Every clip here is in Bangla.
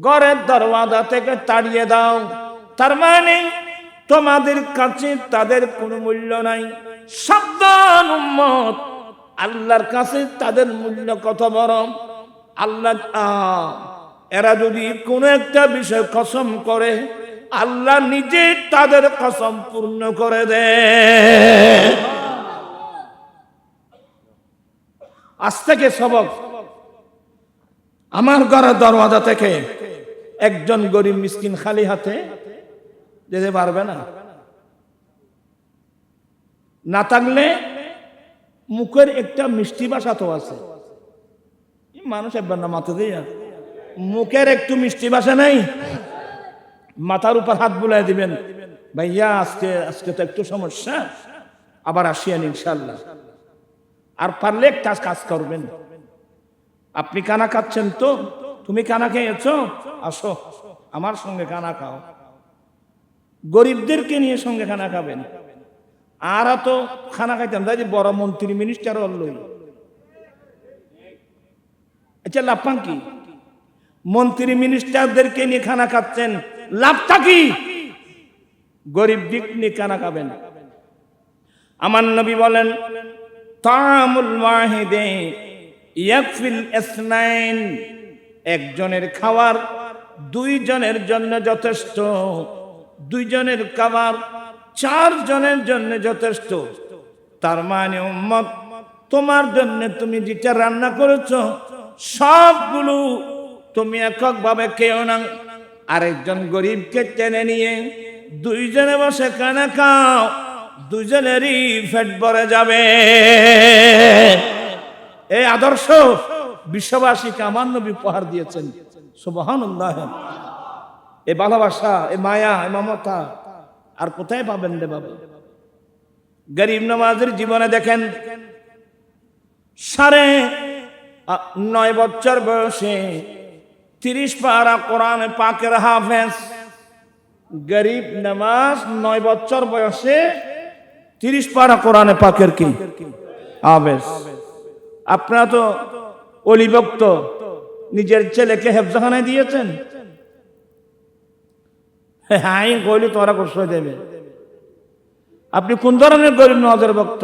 ঘরের দরওয়াজা থেকে তাড়িয়ে দাও। তার মানে তোমাদের কাছে তাদের কোনো মূল্য নাই। সাবধান উম্মত, আল্লাহর কাছে তাদের মূল্য কত বড়। আল্লাহ এরা যদি কোনো একটা বিষয় কসম করে, আল্লাহ নিজে তাদের কসম পূর্ণ করে দেয়। আজ থেকে সবক, আমার ঘরের দরওয়াজা থেকে একজন গরিব মিসকিন খালি হাতে যেতে পারবে না। না থাকলে মুখের একটা মিষ্টি ভাষা তো আছে। মানুষ একবার না মাথা দিয়ে মুখের একটু মিষ্টি ভাষা নেই, মাথার উপর হাত বুলাই দিবেন, ভাইয়া আজকে তো একটু সমস্যা, আবার আসিয়েন ইনশাল্লাহ। আর পারলে একটা কাজ করবেন, আপনি কানা খাচ্ছেন তো, তুমি কানা খেয়েছো, আসো আমার সঙ্গে কানা খাও। গরিবদেরকে নিয়ে সঙ্গে খানা খাবেন। আর তো খানা খাইতাম তাই যে বড় মন্ত্রী মিনিস্টার হলই, আচ্ছা লাভটা কি? মন্ত্রী মিনিস্টারদেরকে নিয়ে খানা খাচ্ছেন, লাভটা কি? গরিব দিক নিয়ে খানা খাবেন। আমার নবী বলেন, তাআমুল ওয়াহিদে ইয়াকফিল ইসনাইন, একজনের খাবার দুইজনের জন্য যথেষ্ট, দুইজনের খাবার চারজনের জন্য যথেষ্ট। তার মানে উম্মত, তোমার জন্য তুমি যেটা রান্না করেছো সবগুলো তুমি এককভাবে খেও না, আরেকজন গরিবকে টেনে নিয়ে দুইজনে বসে খানা খাও, দুজনেরই পেট ভরে যাবে। এই আদর্শ বিশ্ববাসীকে আমার নবী উপহার দিয়েছেন। সুবহানাল্লাহ। এই ভালোবাসা, এই মায়া, এই মমতা আর কোথায় পাবেন রে বাবা? গরিব নওয়াজের জীবনে দেখেন, 9.5 বছর বয়সে 30 পারা কোরআন পাকের হাফেজ। গরিব নওয়াজ 9 বছর বয়সে 30 পারা কোরআন পাকের কি হাফেজ। আপনারা তো অলিভক্ত, নিজের ছেলেকে হেফজখানায় দিয়েছেন। হ্যাঁ কইলে তোরা কষ্ট দেবে। আপনি কোন ধরনের গরিব নওয়াজের ভক্ত?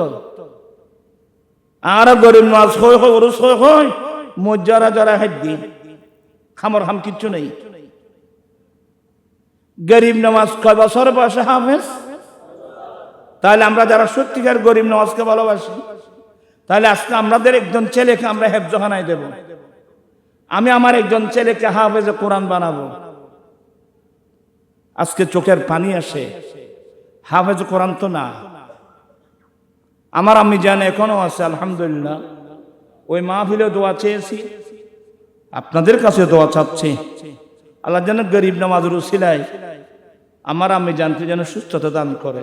আর গরিব নওয়াজ হয় মজ্জারা যারা হাদ্দি খামর হাম কিচ্ছু নেই। গরিব নওয়াজ কয় বছর বয়সে হাফেজ? তাহলে আমরা যারা সত্যিকার গরিব নওয়াজকে ভালোবাসি, তাহলে আজকে আমাদের একজন ছেলেকে আমরা হেফজখানায় দেব। আমি আমার একজন ছেলেকে হাফেজে কোরআন বানাবো। আজকে চোখের পানি আসে, হাফেজ কোরআন তো না। আমার আম্মি জান এখনো আছে আলহামদুলিল্লাহ। ওই মাহফিলে দোয়া চেয়েছি, আপনাদের কাছে দোয়া চাচ্ছি, আল্লাহ যেন গরিব নওয়াজের উসিলায় আমার আম্মি জানতে যেন সুস্থতা দান করে।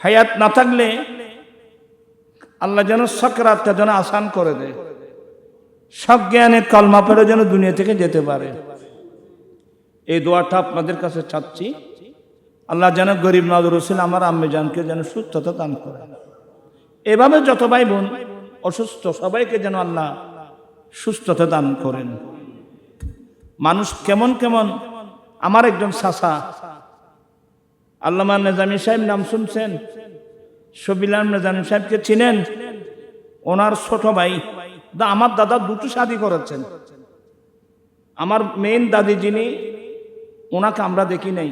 হায়াত না থাকলে আল্লাহ যেন সাকরাতটা যেন আসান করে দেয়, সজ্ঞানে কলমা পড়ে যেন দুনিয়া থেকে যেতে পারে। এই দোয়াটা আপনাদের কাছে চাচ্ছি, আল্লাহ যেন গরিব নওয়াজের উসিলা আমার আম্মি জানকে যেন সুস্থতা দান করে। এভাবে যত ভাই বোন অসুস্থ সবাইকে যেন আল্লাহ সুস্থতা দান করেন। মানুষ কেমন কেমন, আমার একজন চাচা আল্লামা নেজামী সাহেব নাম শুনছেন? শফিলাল নেজামী সাহেবকে চিনেন? ওনার ছোট ভাই, আমার দাদা দুটো শাদী করেছেন। আমার মেইন দাদি যিনি, ওনাকে আমরা দেখি নাই,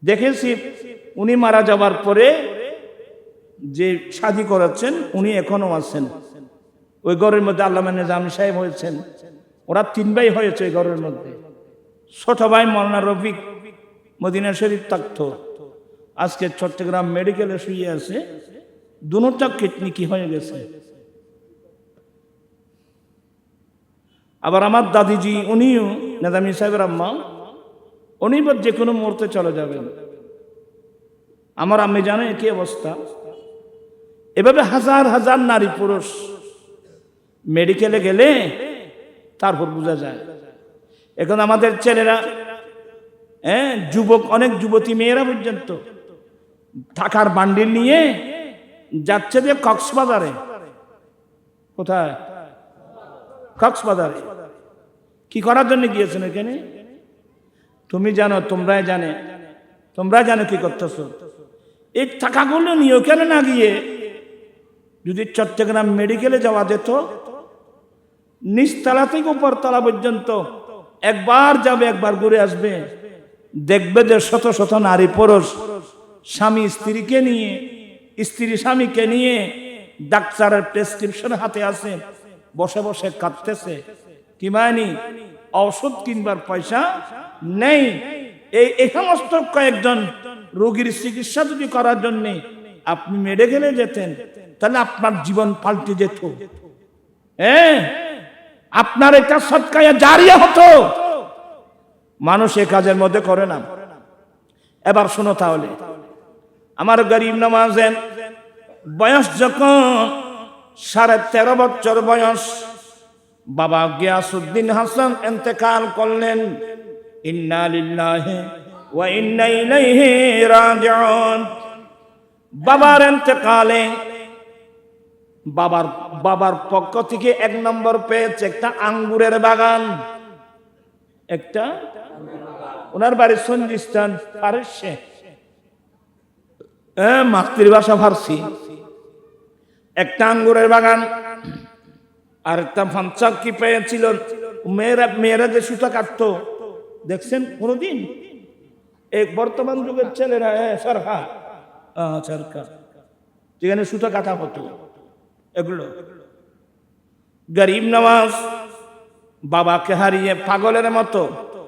দেখেছি উনি মারা যাবার পরে যে শাদী করেছেন উনি এখনো আছেন। ওই ঘরের মধ্যে আল্লামা নেজামী সাহেব হয়েছেন। ওরা 3 ভাই হয়েছে ওই ঘরের মধ্যে। ছোট ভাই মৌলানা রফিক মদিনা শরীফ থাকতো, আজকে চট্টগ্রাম মেডিকেলে শুয়ে আছে। দুটা কিডনি কি হয়ে গেছে। আবার আমার দাদিজি, উনিও নেজামী সাহেবের আম্মা, উনি যে কোনো মুহূর্তে চলে যাবেন। আমার আম্মি জানে কি অবস্থা। এভাবে হাজার হাজার নারী পুরুষ মেডিকেলে গেলে তারপর বোঝা যায়। এখন আমাদের ছেলেরা, যুবক, অনেক যুবতী মেয়েরা পর্যন্ত টাকার বান্ডিল নিয়ে যাচ্ছে যে কক্সবাজারে। কোথায়? কক্সবাজারে। কি করার জন্য গিয়েছেন এখানে? তুমি জানো, তোমরা জানো কি করতেছো। এই টাকাগুলো নিয়ে ওখানে না গিয়ে যদি চট্টগ্রাম মেডিকেলে যাওয়া যেত, নিচতলা থেকে উপরতলা পর্যন্ত একবার যাবে, একবার ঘুরে আসবে, দেখবে যে শত শত নারী পুরুষ স্বামী স্ত্রীকে নিয়ে, স্ত্রী স্বামীকে নিয়ে ডাক্তারের প্রেসক্রিপশন হাতে আছে, বসে বসে কাঁদতেছে। কি মানি? ঔষধ কিনবার পয়সা নেই। এই সমস্ত কয়েকজন রোগীর চিকিৎসা যদি করার জন্য আপনি মেডিকেলে যেতেন, তাহলে আপনার জীবন পাল্টে যেত। আপনার এটা সদকায়ে জারিয়া হতো। মানুষ এ কাজের মধ্যে করে না। এবার শোনো তাহলে, আমার গরিব নওয়াজের বয়স যখন 13.5 বছর বয়স, বাবা গিয়াসউদ্দিন হাসান ইন্তেকাল করলেন। ইন্না লিল্লাহি ওয়া ইন্না ইলাইহি রাজিউন। বাবার ইন্তেকালে বাবার পক্ষ থেকে 1 নম্বর পেয়েছে একটা আঙ্গুরের বাগান। একটা, ওনার বাড়ি সঞ্জিস্তান ফারসে, মাতৃভাষা ফার্সি। একটা আঙ্গুরের বাগান আর একটা ফাঞ্চাক কি পেয়েছিল। মেয়েরা যে সুতা কাটতো দেখছেন কোনদিন? এক বর্তমান যুগের ছেলেরা সরকার যেখানে সুতা কাটা হতো, এগুলো। গরিব নওয়াজ বাবাকে হারিয়ে পাগলের মতো,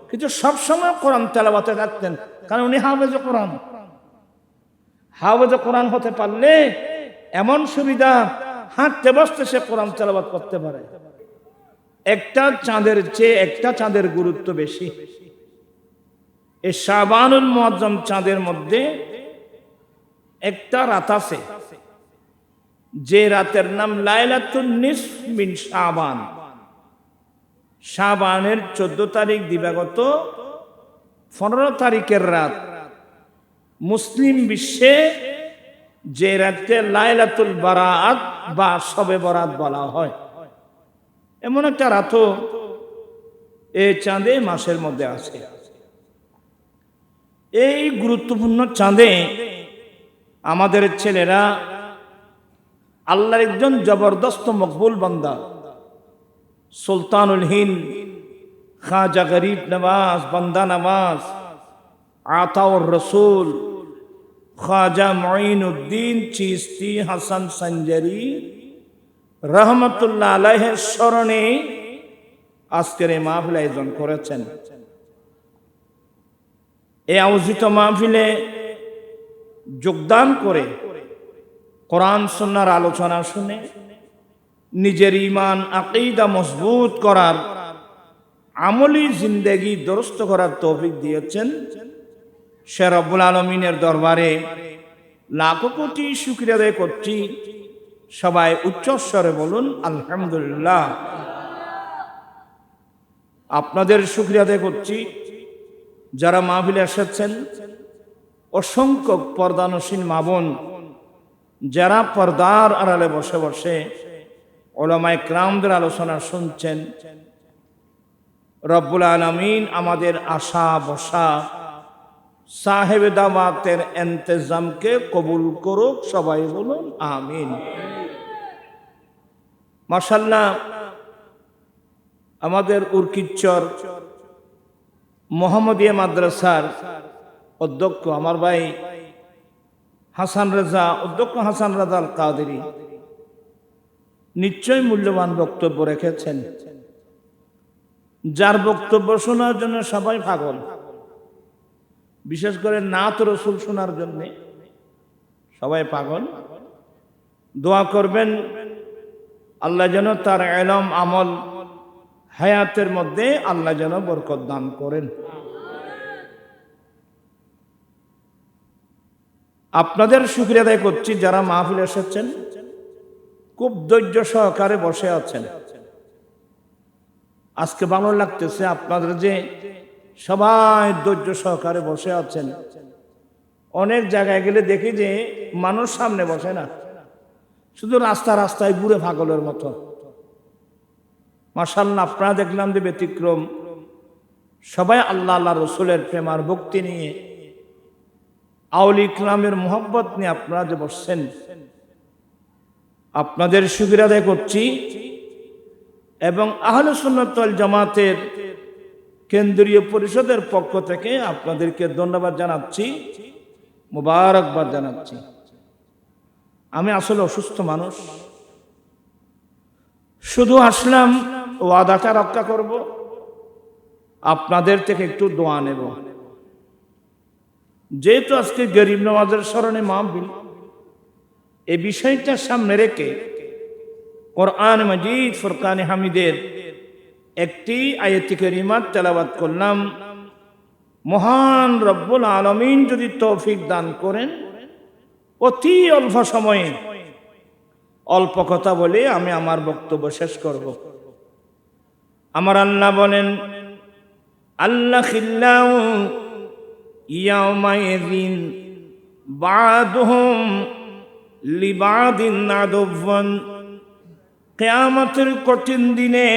কিন্তু সবসময় কোরআন তেলাওয়াতে থাকতেন, কারণ উনি হাফেজে কোরআন। হাফেজে কোরআন হতে পারলে এমন সুবিধা, হাঁটতে বসতে সে কোরআন তেলাওয়াত করতে পারে। একটা চাঁদের চেয়ে একটা চাঁদের গুরুত্ব বেশি। এই শাবানুল মুআজ্জম চাঁদের মধ্যে একটা রাত আছে, যে রাতের নাম লাইলাতুন নিসফ মিন শাবান। শাবানের 14 তারিখ দিবাগত 15 তারিখের রাত মুসলিম বিশ্বে যে রাতকে লাইলাতুল বারাত বা শবে বরাত বলা হয়, এমন একটা রাতও এই চাঁদে মাসের মধ্যে আছে। এই গুরুত্বপূর্ণ চাঁদে আমাদের ছেলেরা আল্লাহর একজন জবরদস্ত মকবুল বান্দা সুলতানুল হিন্দ খাজা গরিব নওয়াজ বান্দা নওয়াজ আতাউর রসুল খাজা মুঈনুদ্দিন চিশতি হাসান সঞ্জারি রহমতুল্লাহ আলাইহির স্মরণে আজকের এই মাহফিল আয়োজন করেছেন। এই আয়োজিত মাহফিলে যোগদান করে কোরআন সুন্নাহর আলোচনা শুনে নিজের ঈমান আকীদা মজবুত করার, আমলি জিন্দেগি দুরুস্ত করার তৌফিক দিয়েছেন। সে রব্বুল আলামিনের দরবারে লাখো কোটি শুকরিয়া আদায় করছি। সবাই উচ্চস্বরে বলুন আলহামদুলিল্লাহ। আপনাদের শুকরিয়া আদায় করছি যারা মাহফিলে এসেছেন। অসংখ্য পর্দানসীন মা বোন যারা পর্দার আড়ালে বসে বসে উলামায়ে কেরামদের আলোচনা শুনছেন, রব্বুল আলামিন আমাদের আশা বসা সাহেব দাওয়াতের ইন্তজামকে কবুল করুক। সবাই বলুন আমিন। মাশাআল্লাহ, আমাদের উরকিচর মোহাম্মদিয়া মাদ্রাসার অধ্যক্ষ আমার ভাই হাসান রাজা, অধ্যক্ষ হাসান রাজা আল কাদেরী নিশ্চয় মূল্যবান বক্তব্য রেখেছেন, যার বক্তব্য শোনার জন্য সবাই পাগল। বিশেষ করে নাত রসুল শোনার জন্য সবাই পাগল। দোয়া করবেন আল্লাহ যেন তার ইলম আমল হায়াতের মধ্যে আল্লাহ যেন বরকত দান করেন। আপনাদের শুকরিয়া আদায় করছি যারা মাহফিলে এসেছেন, খুব ধৈর্য সহকারে বসে আছেন। আজকে ভালো লাগতেছে আপনাদের যে সবাই ধৈর্য সহকারে বসে আছেন। অনেক জায়গায় গেলে দেখি যে মানুষ সামনে বসে না, শুধু রাস্তায় ঘুরে পাগলের মতো। মাশাআল্লাহ, আপনারা দেখলাম যে ব্যতিক্রম, সবাই আল্লাহ আল্লাহ রসুলের প্রেম আর ভক্তি নিয়ে, আউলি ইকরামের মোহব্বত নিয়ে আপনারা যে বসছেন, আপনাদের শুকরিয়া আদায় করছি এবং আহলে সুন্নাত ওয়াল জামাতের কেন্দ্রীয় পরিষদের পক্ষ থেকে আপনাদেরকে ধন্যবাদ জানাচ্ছি, মুবারকবাদ জানাচ্ছি। আমি আসলে অসুস্থ মানুষ, শুধু আসলাম ওয়াদাটা রক্ষা করব, আপনাদের থেকে একটু দোয়া নেব। যেহেতু আজকে গরিব নওয়াজের স্মরণে মাহফিল, এই বিষয়টা সামনে রেখে কোরআন মাজিদ ফুরকানে হামিদের একটি আয়াত কারিমা তেলাওয়াত করলাম। মহান রব্বুল আলামিন যদি তৌফিক দান করেন, অতি অল্প সময়ে অল্প কথা বলে আমি আমার বক্তব্য শেষ করব। আমার আল্লাহ বলেন, আল্লাহ খিল্লাউ ইয়াউমাইযিন বা'দুহুম লিবা'দিন আদুওয়ান। কিয়ামতের কঠিন দিনে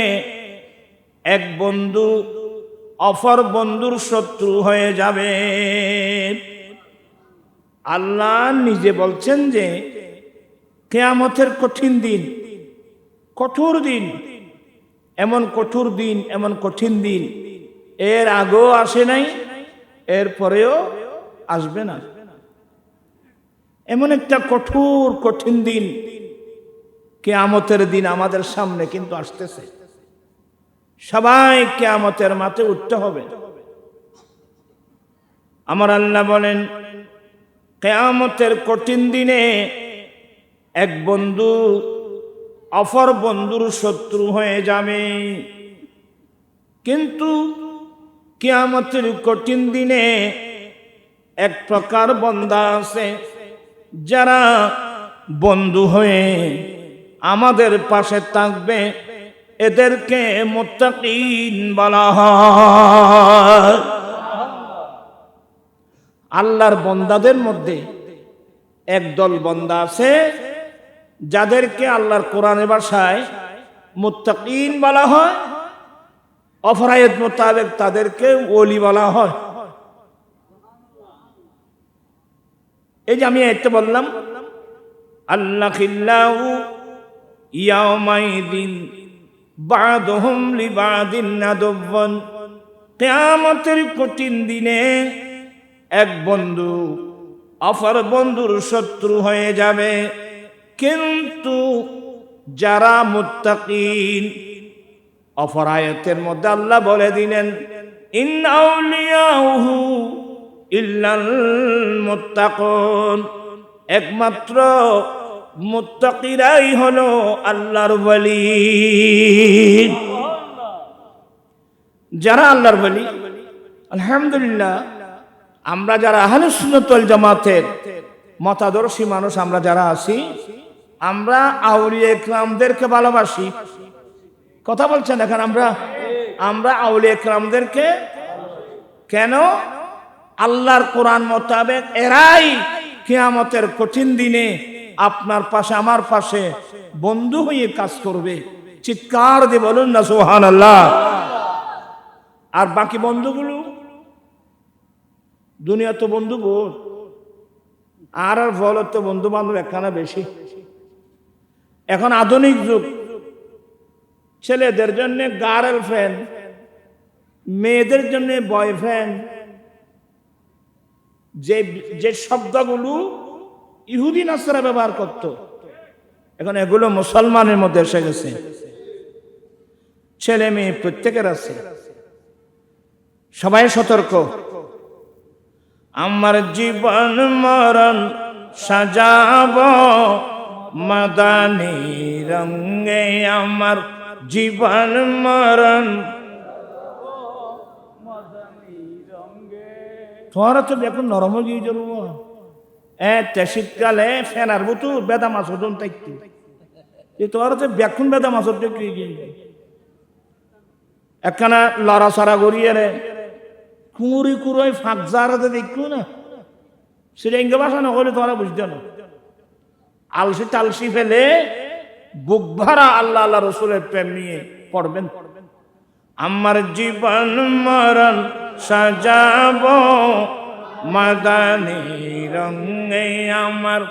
এক বন্ধু অপর বন্ধুর শত্রু হয়ে যাবে। আল্লাহ নিজে বলছেন যে কিয়ামতের কঠিন দিন, কঠোর দিন, এমন কঠোর দিন, এমন কঠিন দিন এর আগেও আসে নাই, এর পরেও আসবে না। এমন একটা কঠোর কঠিন দিন, কিয়ামতের দিন আমাদের সামনে কিন্তু আসতেছে। সবাই কিয়ামতের মাঠে উঠতে হবে। আমার আল্লাহ বলেন, কিয়ামতের কঠিন দিনে এক বন্ধু অপর বন্ধুর শত্রু হয়ে যাবে। কিন্তু কিয়ামতের কঠিন দিনে এক প্রকার বান্দা আছে যারা বন্ধু হয়ে আমাদের পাশে থাকবে, এদেরকে মুত্তাকিন বলা হয়। আল্লাহর বান্দাদের মধ্যে একদল বান্দা আছে যাদেরকে আল্লাহর কোরআনের ভাষায় মুত্তাকিন বলা হয়, অপর আয়াত মোতাবেক তাদেরকে ওলি বলা হয়। এই যে আমি একটা বললাম, আল্লাহ খিল্লাউ ইয়াউমাইযিন বা'দুহুম লিবা'দিন আদুওয়ান। কিয়ামতের কঠিন দিনে এক বন্ধু অপর বন্ধুর শত্রু হয়ে যাবে। কিন্তু যারা মুত্তাকিন, অপর আয়াতের মধ্যে আল্লাহ বলে দিলেন, ইন্না আউলিয়াহু ইল্লাল মুত্তাকুন। একমাত্র মুত্তাকিরাই হলো আল্লাহর ওলি। যারা আল্লাহর ওলি, আলহামদুলিল্লাহ, আমরা যারা আহলে সুন্নাত ওয়াল জামাতের মতাদর্শী মানুষ আমরা যারা আছি, আমরা আউলিয়া ইকরামদেরকে ভালোবাসি। কথা বলছেন এখন? আমরা আউলিয়া ইকরামদেরকে কেন? আল্লাহর কোরআন মোতাবেক এরাই কিয়ামতের কঠিন দিনে আপনার পাশে আমার পাশে বন্ধু হয়ে কাজ করবে। চিৎকার দিয়ে বলুন না সুবহানাল্লাহ। আর বাকি বন্ধুগুলো, দুনিয়া তো বন্ধু বহুত, আর ফলত তো বন্ধু বান্ধব একখানা বেশি। এখন আধুনিক যুগ, ছেলেদের জন্য গার্লফ্রেন্ড, মেয়েদের জন্য বয়ফ্রেন্ড, যে শব্দগুলো ইহুদি নাসারা ব্যবহার করত, এখন এগুলো মুসলমানের মধ্যে এসে গেছে। ছেলে মেয়ে প্রত্যেকের আছে, সবাই সতর্ক। আমার জীবন মরণ সাজাব মাদানী রঙে, আমার জীবন মরণ। তোরা তো এখন নরম গিয়ে যাবো। শীতকালে ফেনার বুতু বেদা মাছ ওজন থাকতো, তোরা তো বেকুন বেদা মাছ একখানা লড়াছড়া করিয়ে রে কুড়ি কুড়োই ফাঁক জারাতে দেখলো না, সেটা ইঙ্গে ভাষা না হলে তোরা বুঝতে না। আলসি টালসি ফেলে বুক ভরা আল্লাহ আল্লাহ রসুলের প্রেম নিয়ে পড়বেন, আমার জীবন মরণ সাজাবো মাদানী রঙে, আমার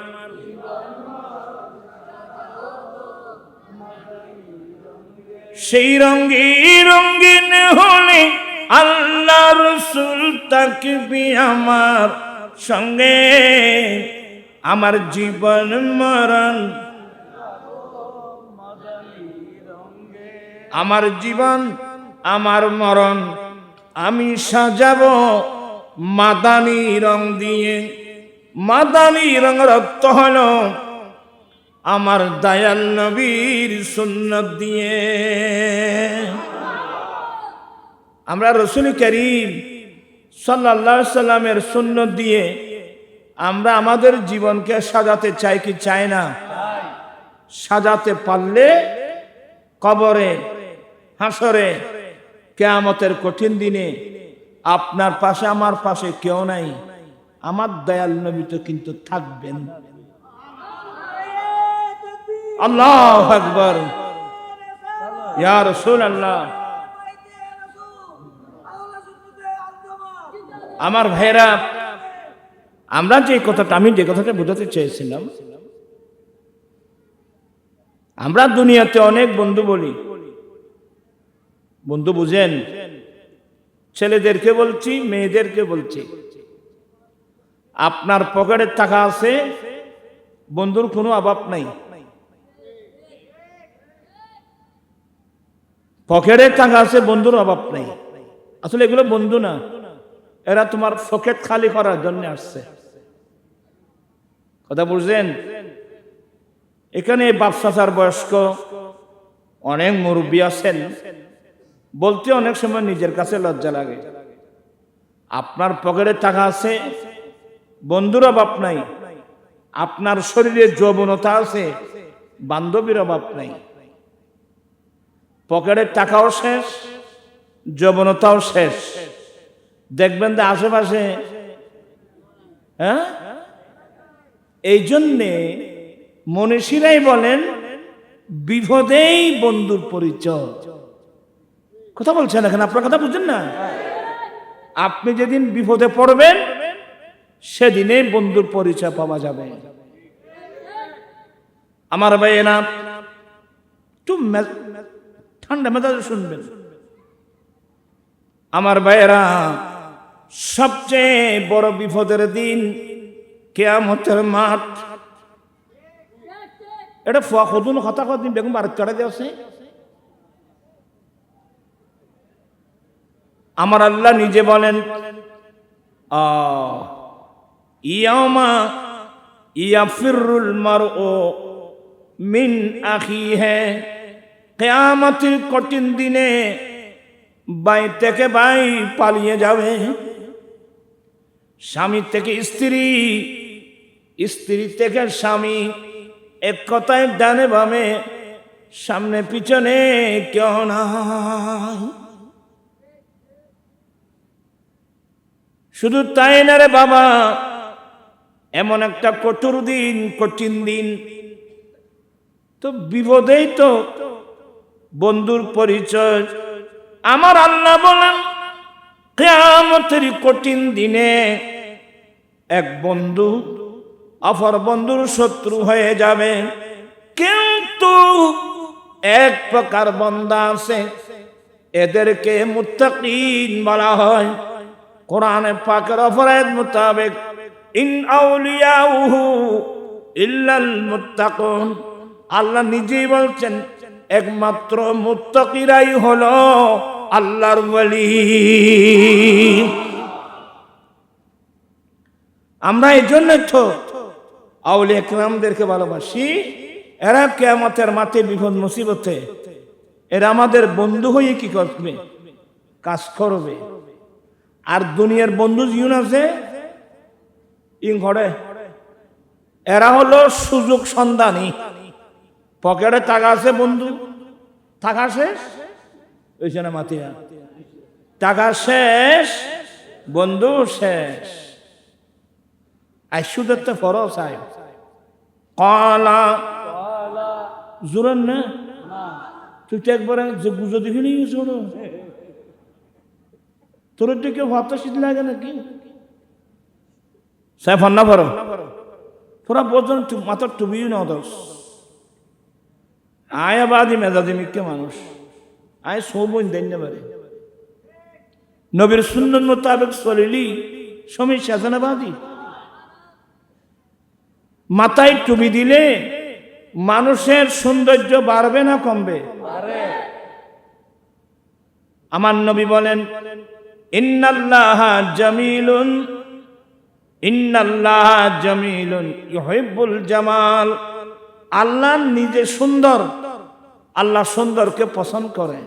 সেই রঙে রঙিন হলে আল্লাহ রসুল থাকবি আমার সঙ্গে, আমার জীবন মরণ, আমার জীবন আমার মরণ আমি সাজাবো মাদানী রং দিয়ে। মাদানী রঙের অর্থ হলো আমার দয়াল নবীর সুন্নত দিয়ে। আমরা রসুল করিম সাল্লাল্লাহু আলাইহি সাল্লামের সুন্নত দিয়ে আমরা আমাদের জীবনকে সাজাতে চাই কি চাই না? সাজাতে পারলে কবরে, হাসরে, কিয়ামতের কঠিন দিনে আপনার পাশে আমার পাশে কেউ নাই, আমার দয়াল নবী তো কিন্তু থাকবেন। আল্লাহু আকবার, ইয়া রাসূলুল্লাহ। আমার ভাইরা, আমরা যে কথাটা, আমি যে কথাটা বোঝাতে চেয়েছিলাম, আমরা দুনিয়াতে অনেক বন্ধু বলি, বন্ধু বুঝেন, ছেলেদেরকে বলছি, মেয়েদেরকে বলছি, আপনার পকেটে টাকা আছে, বন্ধুর কোনো অভাব নাই। পকেটে টাকা আছে, বন্ধুর অভাব নাই। আসলে এগুলো বন্ধু না, এরা তোমার পকেট খালি করার জন্য আসছে। কথা বুঝছেন? এখানে বাপ চাচার বয়স্ক অনেক মুরব্বী আছেন, বলতে অনেক সময় নিজের কাছে লজ্জা লাগে। আপনার পকেটে টাকা আছে, বন্ধুর অভাব নাই। আপনার শরীরে যৌবনতা আছে, বান্ধবীর অভাব নাই। পকেটের টাকাও শেষ, যৌবনতাও শেষ। দেখবেন যে আশেপাশে, হ্যাঁ, এই জন্যে মনীষীরাই বলেন বিপদেই বন্ধুর পরিচয়। কথা বলছেন এখন, আপনার কথা বুঝছেন না? আপনি যেদিন বিপদে পড়বেন সেদিনে বন্ধুর পরিচয় পাওয়া যাবে। আমার ভাইয়েরা, একটু ঠান্ডা মেজাজে শুনবেন। আমার ভাইয়েরা, সবচেয়ে বড় বিপদের দিন কিয়ামতের মাঠ। এটা ফুয়া কদুন কথা কদিন বেগম বারত চড়া দিয়েছে। আমার আল্লাহ নিজে বলেন, ইয়াউমা ইয়াফিরুল মারউ মিন আখিহি, কিয়ামতের কঠিন দিনে ভাই থেকে ভাই পালিয়ে যাবে, স্বামী থেকে স্ত্রী, স্ত্রী থেকে স্বামী, এক কথায় ডানে বামে, সামনে পিছনে কেউ নাই। শুধু তাই না রে বাবা, এমন একটা কঠোর দিন, কঠিন দিন, তো বিপদেই তো বন্ধুর পরিচয়। আমার আল্লাহ বলেন কিয়ামতের কঠিন দিনে এক বন্ধু অপর বন্ধুর শত্রু হয়ে যাবে, কিন্তু এক প্রকার বান্দা আছে, এদেরকে মুত্তাকিন বলা হয়। কোরআনে পাকের আয়াত মোতাবেক, ইন আউলিয়াউহু ইল্লাল মুত্তাকুন, আল্লাহ নিজেই বলছেন একমাত্র মুত্তাকিরাই হলো আল্লাহর ওয়ালি। আমরা এই জন্য তো আউলিয়া কিরামদেরকে ভালোবাসি। এরা কিয়ামতের মাঠে বিপদ মুসিবতে এরা আমাদের বন্ধু হয়ে কি করবে? কাজ করবে। আর দুনিয়ার বন্ধু জীবন আছে ইং ঘরে, এরা হলো সুযোগ সন্ধানী। পকেটে টাকা আছে, বন্ধু টাকা শেষ, ওইছে না মাতিয়া, টাকা শেষ, বন্ধু শেষ। আইসুদের তো ফরজ আয় কলা জুরেন না, তুই তো একবারে যে গুজো দেখে নিয়ে গেছো তোর কেউ ভাবতে শীত লাগে নাকি সাহেব না ভরো পুরা বোঝন মাথার টুবিও না দোষ আয়াবাদী মেজাজি মিক্কে মানুষ আয় সৌবন দেন না পারে নবীর সুন্নত মোতাবেক চলিলি সমস্যা আছে না বাদী মাথায় টুপি দিলে মানুষের সৌন্দর্য বাড়বে না কমবে আমার নবী বলেন ইন্নাল্লাহা জামিলুন ইন্নাল্লাহা জামিলুন ইউহিব্বুল জামাল আল্লাহ নিজে সুন্দর আল্লাহ সুন্দরকে পছন্দ করে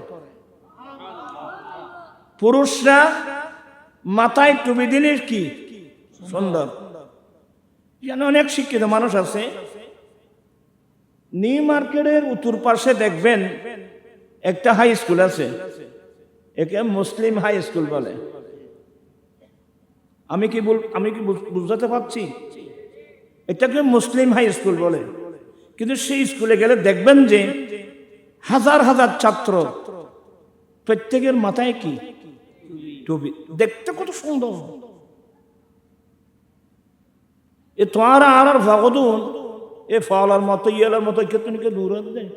পুরুষরা মাথায় টুপি দিলে কি সুন্দর যেন অনেক শিক্ষিত মানুষ আছে নিউ মার্কেটের উত্তর পাশে দেখবেন একটা হাই স্কুল আছে একে মুসলিম হাই স্কুল বলে আমি কি বুঝতে পারছি এটাকে মুসলিম হাই স্কুল বলে কিন্তু সেই স্কুলে গেলে দেখবেন যে হাজার হাজার ছাত্র প্রত্যেকের মাথায় কি টুপি দেখতে কত সুন্দর এ তোমার আর ভগদুন এ ফলার মতো ইয়েলার মতো কেতনকে দূর দেয়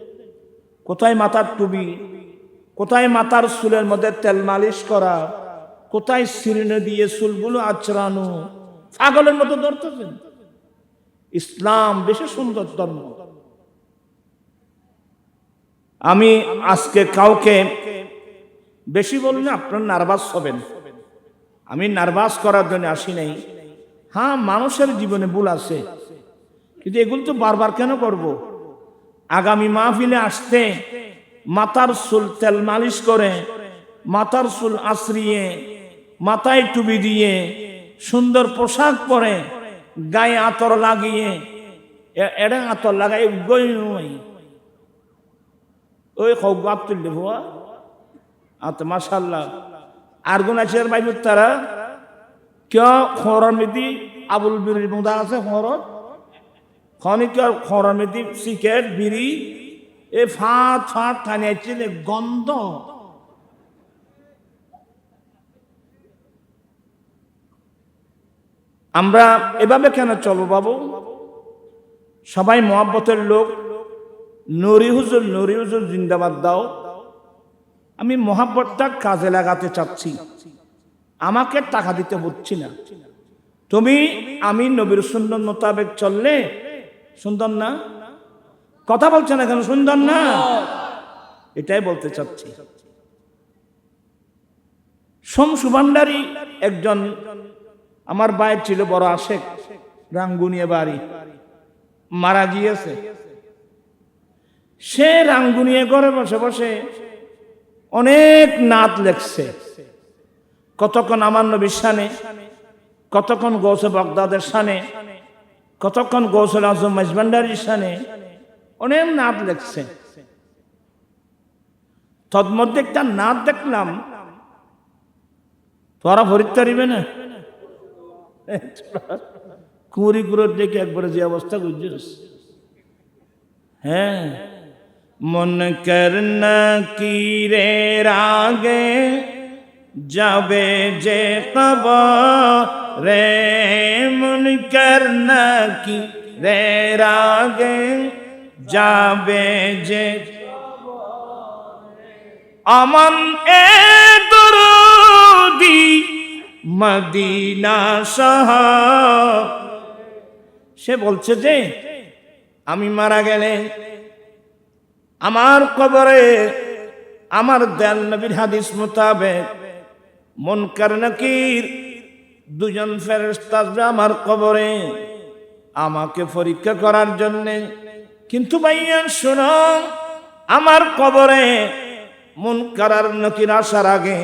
কোথায় মাথার টুপি কোথায় মাথার চুলের মধ্যে তেল মালিশ করা কোথায় সিরিনে দিয়ে চুলগুলো আচরানো ছাগলের মতো ধরতেছেন ইসলাম বেশি সুন্দর ধর্ম আমি আজকে কাউকে বেশি বললে আপনার নার্ভাস হবেন আমি নার্ভাস করার জন্য আসি নাই হ্যাঁ মানুষের জীবনে ভুল আছে কিন্তু এগুলো তো বারবার কেন করব আগামী মাহফিলে আসতে মাথার চুল তেল মালিশ করে মাথার চুল আশ্রিয়ে মাথায় টুপি দিয়ে সুন্দর পোশাক পরে গায়ে আতর লাগিয়ে এটা আতর লাগাই ওই বাপ তুললে ভুয়া আত মাশাল্লাহ আর গুণ আছে ভাই তারা কেউ খরার মেদি আবুল বিড়ির মধ্যে আছে খরচ খনিক খরার মেদি সিগারেট বিড়ি এ ফাঁট ফাঁট টানিয়েছে গন্ধ আমরা এভাবে কেন চলবো বাবু সবাই মহব্বতের লোক নুরি হুজুর জিন্দাবাদ দাও আমি মহব্বতটা কাজে লাগাতে চাচ্ছি আমাকে টাকা দিতে হচ্ছি না তুমি আমি নবীর সুন্নত মোতাবেক চললে সুন্দর না কথা বলছে না কেন সুন্দর না এটাই বলতে চাচ্ছি শমসু ভান্ডারী একজন আমার ভাইয়ের ছিল বড় আশেক রাঙ্গুনিয়া বাড়ি মারা গিয়েছে সে রাঙ্গুনিয়া ঘরে বসে বসে অনেক নাত লেখছে কতক্ষণ আমার নবীর শানে কতক্ষণ গৌসে বাগদাদের শানে কতক্ষণ গৌসুল আজম মাইজভান্ডারির শানে অনেক নাত লেখছে তন্মধ্যে একটা নাত দেখলাম তোরা ভরিতে পারিবে না কুড়ি কুড়োর দেখে একবারে যে অবস্থা বুঝছিস হ্যাঁ মন করনা কি রে রাগে যাবে যে কবরে মন করনা কি রে রাগে যাবে যে আমন এ দরদি মদিনা শাহ সে বলছে যে আমি মারা গেলে আমার কবরে আমার দয়াল নবীর হাদিস মোতাবেক মুনকার নাকির দুজন ফেরেশতা আসবে আমার কবরে আমাকে পরীক্ষা করার জন্য কিন্তু ভাইয়া শোনো আমার কবরে মুনকার আর নাকির আসার আগে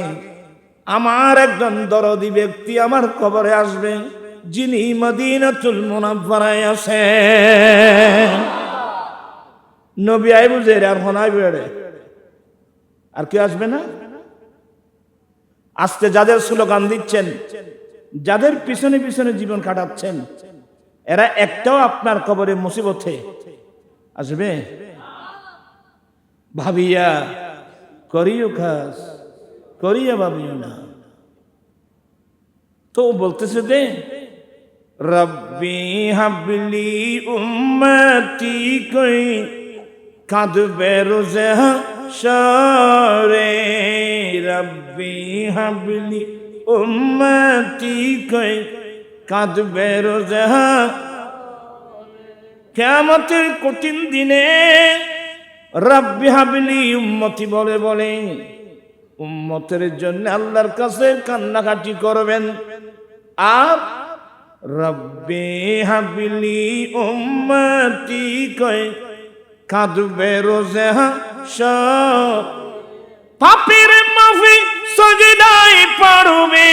আমার একজন দরদি ব্যক্তি আমার কবরে আসবে যিনি মদিনাতুল মুনাওয়ারায় আছেন নবী আই বুঝে আর হনাই বেড়ে আর কি আসবে না আজকে যাদের স্লোগান দিচ্ছেন যাদের পিছনে পিছনে জীবন কাটাচ্ছেন এরা একটাও আপনার কবরে মুসিবতে আসবে ভাবিয়া করিও খাস, করিয়া ভাবিও না। তো বলতেছে যে রব্বি হাবলি উম্মতি কই কাঁদবে রোজে হাশরে, রব্বি হাবলি উম্মতি কই কাঁদবে রোজে কিয়ামতের কঠিন দিনে রব্বি হাবলি উম্মতি বলে বলে উম্মতের জন্য আল্লাহর কাছে কান্নাকাটি করবেন। আর রব্বি হাবলি উম্মতি কয় কাঁদবে রোজে হাশর, পাপীর মাফি সজদায় পড়বে,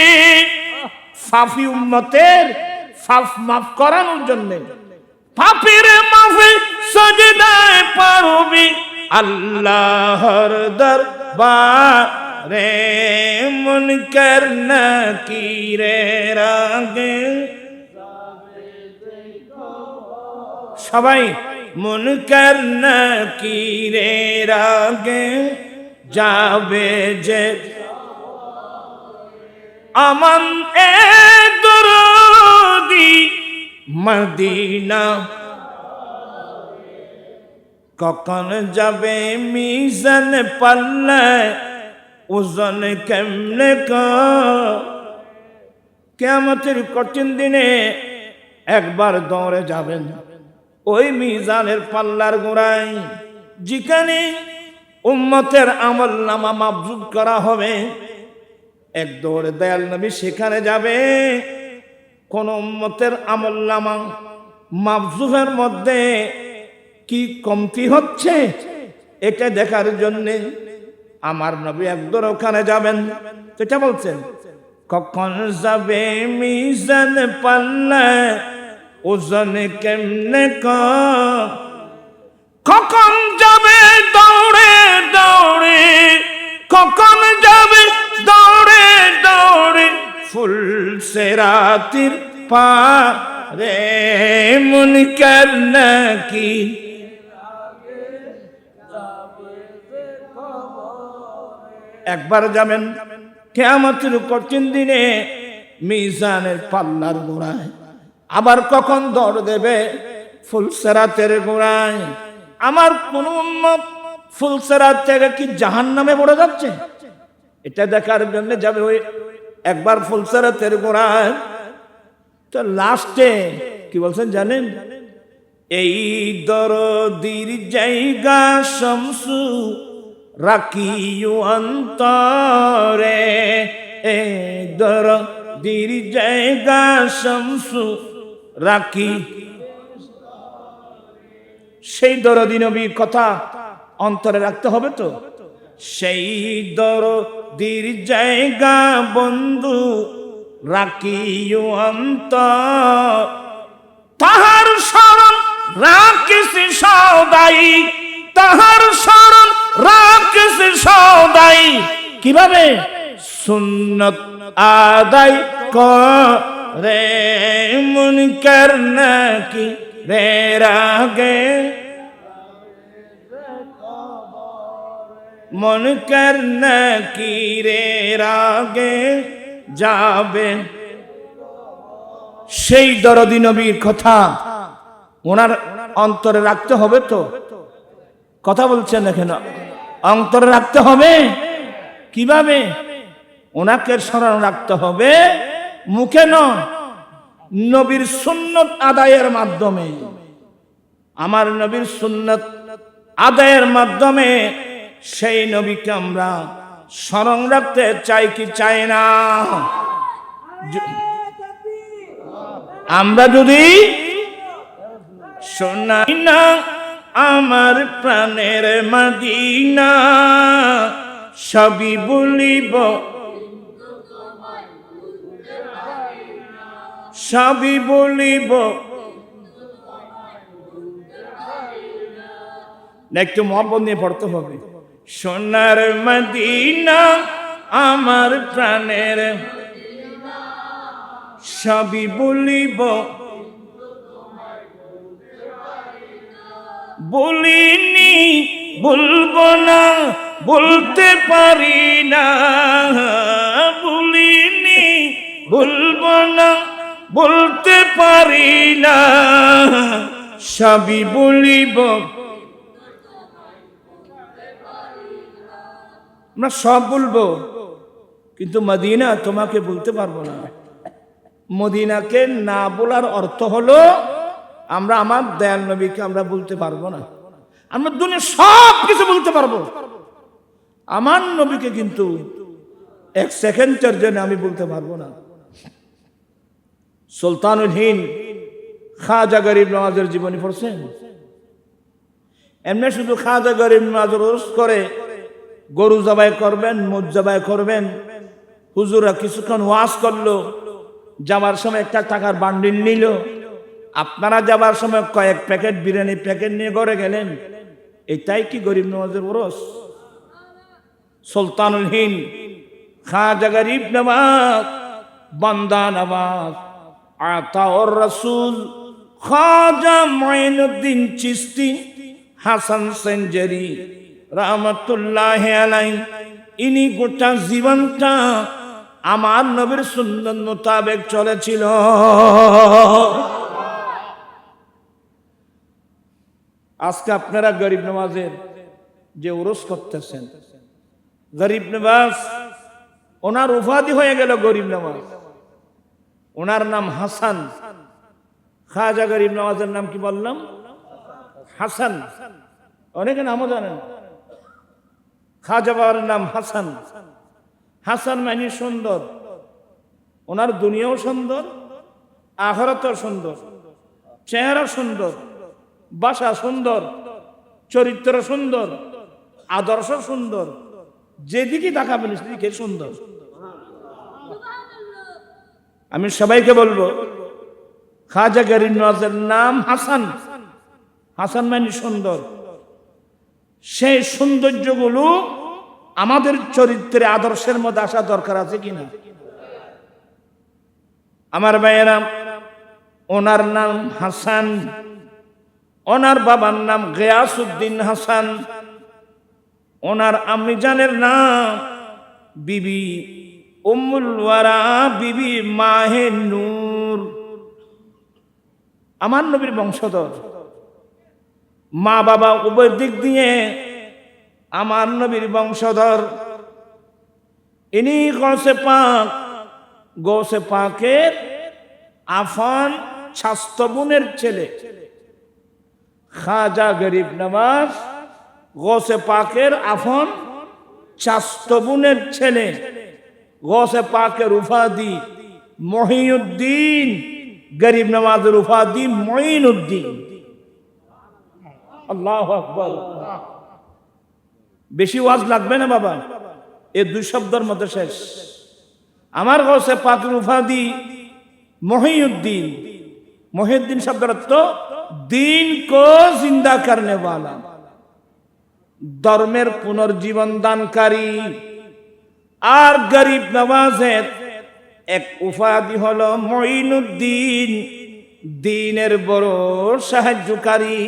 পাপী উম্মতের পাপ মাফ করানোর জন্য পাপীর মাফি সজদায় পড়বে আল্লাহর দরবারে, মুনকার নাকিরের আগে সবাই মুনকার নাকিরের আগে যাবে যে আমান এ দরদি মদিনা, কখন যাবে মিজান পাল্লা ওজন কেমনে কিয়ামতের কঠিন দিনে একবার দৌড়ে যাবেন ওই মিজানের পাল্লার গোড়ায়, যেখানে উম্মতের আমল নামা মাপজুব করা হবে। এক দৌড়ে দয়াল নবী সেখানে যাবে। কোন উম্মতের আমল নামা মাপজুবের মধ্যে কি কমতি হচ্ছে এটা দেখার জন্য আমার নবী একদর ওখানে যাবেন। সেটা বলছেন কখন যাবে মিজান পাল্লা ওজন কেমনে কখন যাবে দৌড়ে দৌড়ে, কখন যাবে দৌড়ে দৌড়ে ফুল সেরাতির পারে, মুনকার নাকির একবার যাবেন কিয়ামতের কঠিন দিনে মিজানের পাল্লার গোড়ায়। আবার কখন দৌড় দেবে ফুলসেরাতের গোড়ায়। আমার কোন উম্মত ফুলসেরাত থেকে কি জাহান্নামে পড়ে যাচ্ছে এটা দেখার জন্য যাবে ওই একবার ফুলসেরাতের গোড়ায়। তো লাস্টে কি বলছেন জানেন, এই দরদির জায়গা শামসু রাখিও অন্তরে, এই দরদির জায়গা শামসু রাখি। সেই দরদি নবীর কথা অন্তরে রাখতে হবে তো। সেই দরদির জায়গা বন্ধু রাখিও অন্তর, তাহার স্মরণ রাখিস সদাই, তাহার স্মরণ রাখিস সদাই। কিভাবে? সুন্নত আদায় করে, মুনকার নাকিরের আগে, মুনকার নাকিরের আগে যাবে। সেই দরদি নবীর কথা ওনার অন্তরে রাখতে হবে তো। কথা বলছেন দেখেন, অন্তরে রাখতে হবে। কিভাবে? ওনাকে স্মরণ রাখতে হবে মুখে নয়, নবীর সুন্নত আদায়ের মাধ্যমে। আমার নবীর সুন্নত আদায়ের মাধ্যমে সেই নবীকে আমরা স্মরণ রাখতে চাই কি চাই না? আমরা যদি শোনাই না আমার প্রাণের মদিনা, সবই বলিব সবই বলিব। একটু মহব্বত নিয়ে পড়তে হবে। সোনার মদিনা আমার প্রাণের, সবই বলিব বলিনি ভুলবো না, বলতে পারি না, ভুলিনি, ভুলবো না, বলতে পারি না, সবই বলিব। আমরা সব বলবো, কিন্তু মদিনা তোমাকে বলতে পারবো না। মদিনাকে না বলার অর্থ হলো আমরা আমার দয়াল নবীকে আমরা বলতে পারবো না। আমরা দুনিয়া সব কিছু বলতে পারবো, আমার নবীকে কিন্তু এক সেকেন্ডের জন্য আমি বলতে পারবো না। সুলতানুল হিন্দ খাজা গরিব নওয়াজের জীবনী পড়ছেন? এমনি শুধু খাজা গরিব নওয়াজ রোজ করে গরু জবাই করবেন, মুজ জবাই করবেন, হুজুরা কিছুক্ষণ ওয়াজ করলো, যাবার সময় একটা টাকার বান্ডিল নিল, আপনারা যাবার সময় কয়েক প্যাকেট বিরিয়ানি প্যাকেট নিয়ে ঘরে গেলেন, এটাই কি গরিব নওয়াজের ওরস? সুলতানুল হিন্দ খাজা গরিব নওয়াজ বান্দা নওয়াজ আতাউর রাসূল খাজা মুঈনুদ্দিন চিশতি হাসান সেঞ্জারি রহমতুল্লাহ আলাইহি, ইনি গোটা জীবনটা আমার নবীর সুন্নাত মোতাবেক চলেছিল। আজকে আপনারা গরিব নওয়াজের যে উরস করতেছেন, গরিব নওয়াজ ওনার উপাধি হয়ে গেল গরিব নওয়াজ, ওনার নাম হাসান। খাজা গরিব নওয়াজের নাম কি বললাম? হাসান। অনেকে নামও জানেন। খাজা বাবার নাম হাসান। হাসান মানে সুন্দর, ওনার দুনিয়াও সুন্দর, আখিরাতও সুন্দর, চেহারা সুন্দর, ভাষা সুন্দর, চরিত্র সুন্দর, আদর্শ সুন্দর, যেদিকে তাকাবেন সেদিকে সুন্দর। আমি সবাইকে বলবো খাজা গরিব নওয়াজের নাম হাসান। হাসান মানে সুন্দর। সেই সৌন্দর্যগুলো আমাদের চরিত্রে আদর্শের মধ্যে আসা দরকার আছে কিনা? আমার ভাইয়েরা, ওনার নাম হাসান, ওনার বাবার নাম গিয়াসউদ্দিন হাসান, ওনার আম্মি জানের নাম বিবি উম্মুল ওয়ারা, বিবি মাহে নূর। আমার নবীর বংশধর, মা বাবা উভয় দিক দিয়ে আমার নবীর বংশধর। ইনি গৌসে পাক, গৌসে পাকের আফান ছাস্তবুনের ছেলে। খাজা গরিব নওয়াজ গৌসে পাকের আফান ছাস্তবুনের ছেলে। গৌসে পাকের উপাধি মহিউদ্দিন, গরিব নওয়াজের উপাধি মঈনুদ্দিন। আল্লাহু আকবার। বেশি ওয়াজ লাগবে না বাবা, এই দুই শব্দের মধ্যে শেষ। আমার গৌসে পাকের উপাধি মহিউদ্দিন। মহিউদ্দিন শব্দের অর্থ দিন কো জিন্দা করনে ওয়ালা, ধর্মের পুনর্জীবন দানকারী। আর গরিব নওয়াজের এক উপাধি হলো মঈনুদ্দিন, দ্বীনের বড় সাহায্যকারী।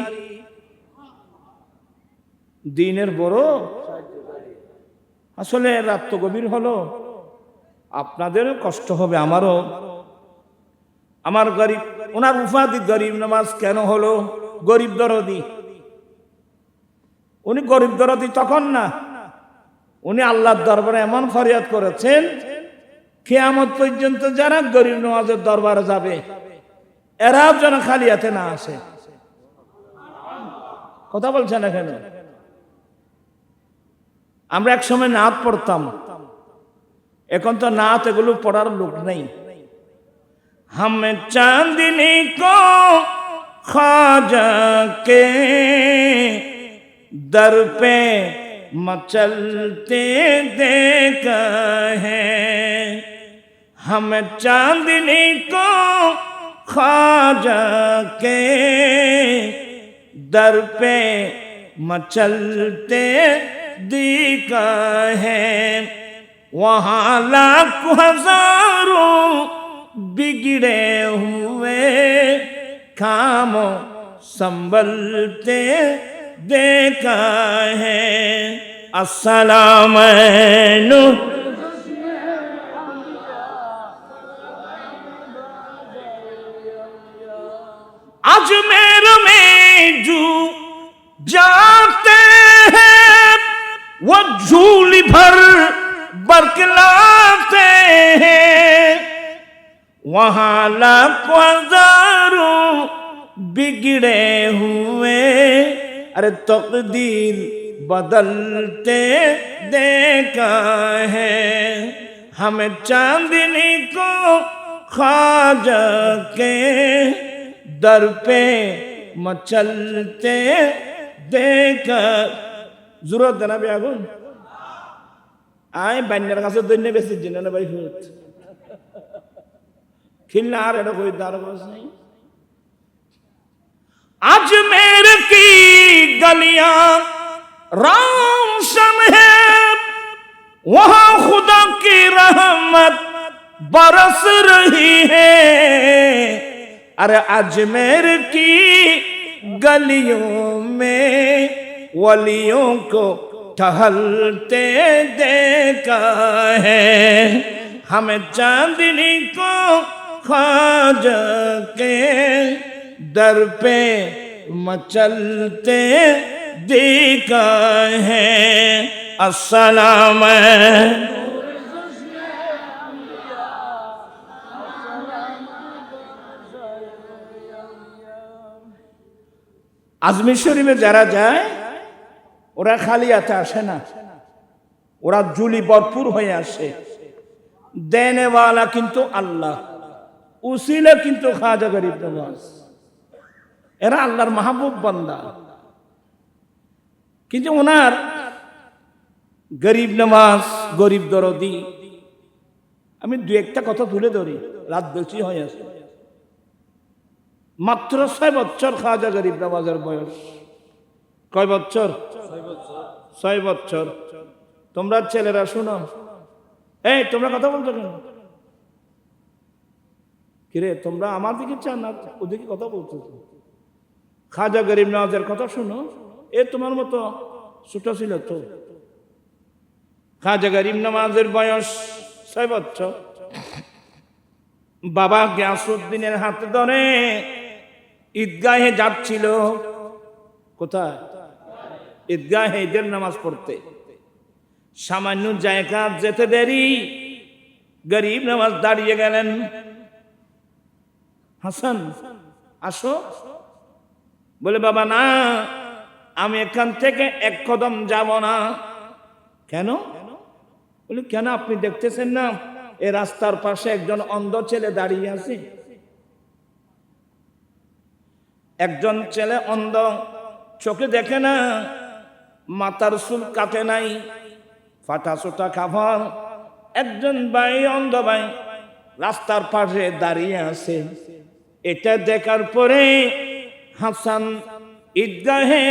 দ্বীনের বড়। আসলে রাত তো গভীর হলো, আপনাদেরও কষ্ট হবে, আমারও। আমার গরিব, ওনার উপাধি গরিব নওয়াজ কেন হলো? গরিব দরদি। উনি গরিব দরদি তখন না, উনি আল্লাহর দরবারে এমন ফরিয়াদ করেছেন, কিয়ামত পর্যন্ত যারা গরিব নওয়াজের দরবারে যাবে এরাও যেন খালি হাতে না আসে। কথা বলছেন না কেন? আমরা এক সময় নাত পড়তাম, এখন তো নাত এগুলো পড়ার লোক নেই। हम चांदनी को ख्वाजा के दर पे मचलते देखा है। हम चांदनी को ख्वाजा के दर पे मचलते देखा है। वहाँ लाखों हजारों बिगड़े हुए कामों संभलते देखा है अस्सलाम नूर अजमेर में जो जाते हैं वो झूली भर बरकलाते हैं वहां लाखों हजारों बिगड़े हुए अरे तकदीर बदलते देखा है हमें चांदनी को ख्वाजा के दर पे मचलते देखा जरूरत है ना भी आगुन आए बन्नर का से दुनिया बेसी जिन्होंने भाई होत खिलना आ रहा कोई दार बस नहीं अजमेर की गलियां रोशन है वहां खुदा की रहमत बरस रही है अरे अजमेर की गलियों में वलियों को टहलते देखा है हमें चांदनी को ख्वाजा के दर पे मचलते देखा है अस्सलाम আজমির শরীফে যারা যায় ওরা খালি হাতে আসে না ওরা ঝুলি ভরপুর হয়ে আসে দেনেওয়ালা কিন্তু আল্লাহ উসিলা কিন্তু খাজা গরিব নওয়াজ এরা আল্লাহর মাহবুব বান্দা কিন্তু ওনার গরিব নওয়াজ গরিব দরদি আমি দু একটা কথা তুলে ধরি রাত বেশি হয়ে আসে মাত্র 6 বছর খাজা গরিব নওয়াজের বয়স কয় বছর 6 বছর তোমরা ছেলেরা শুনো এই তোমরা কথা বলছো কেন কিরে তোমরা আমার দিকে চান না ওদিকে কথা বলছো খাজা গরিব নওয়াজের কথা শুনো এ তোমার মতো ছোট ছিল তো খাজা গরিব নওয়াজের বয়স 6 বছর বাবা গিয়াসউদ্দিনের হাত ধরে ঈদগাহে যাচ্ছিল কোথায় ঈদগাহে ঈদের নামাজ পড়তে সামান্য জায়গা যেতে দেরি গরিব নওয়াজ দাঁড়িয়ে গেলেন হাসান আসো বলে বাবা না আমি এখান থেকে এক কদম যাব না কেন বলে কেন আপনি দেখতেছেন না এই রাস্তার পাশে একজন অন্ধ ছেলে দাঁড়িয়ে আছে একজন ছেলে অন্ধ চোখে দেখে না মাথার চুল কাটে নাই ফাটা চোটা কাপড় একজন ভাই অন্ধ ভাই রাস্তার পাশে দাঁড়িয়ে আছে এটা দেখার পরে হাসান ঈদগাহে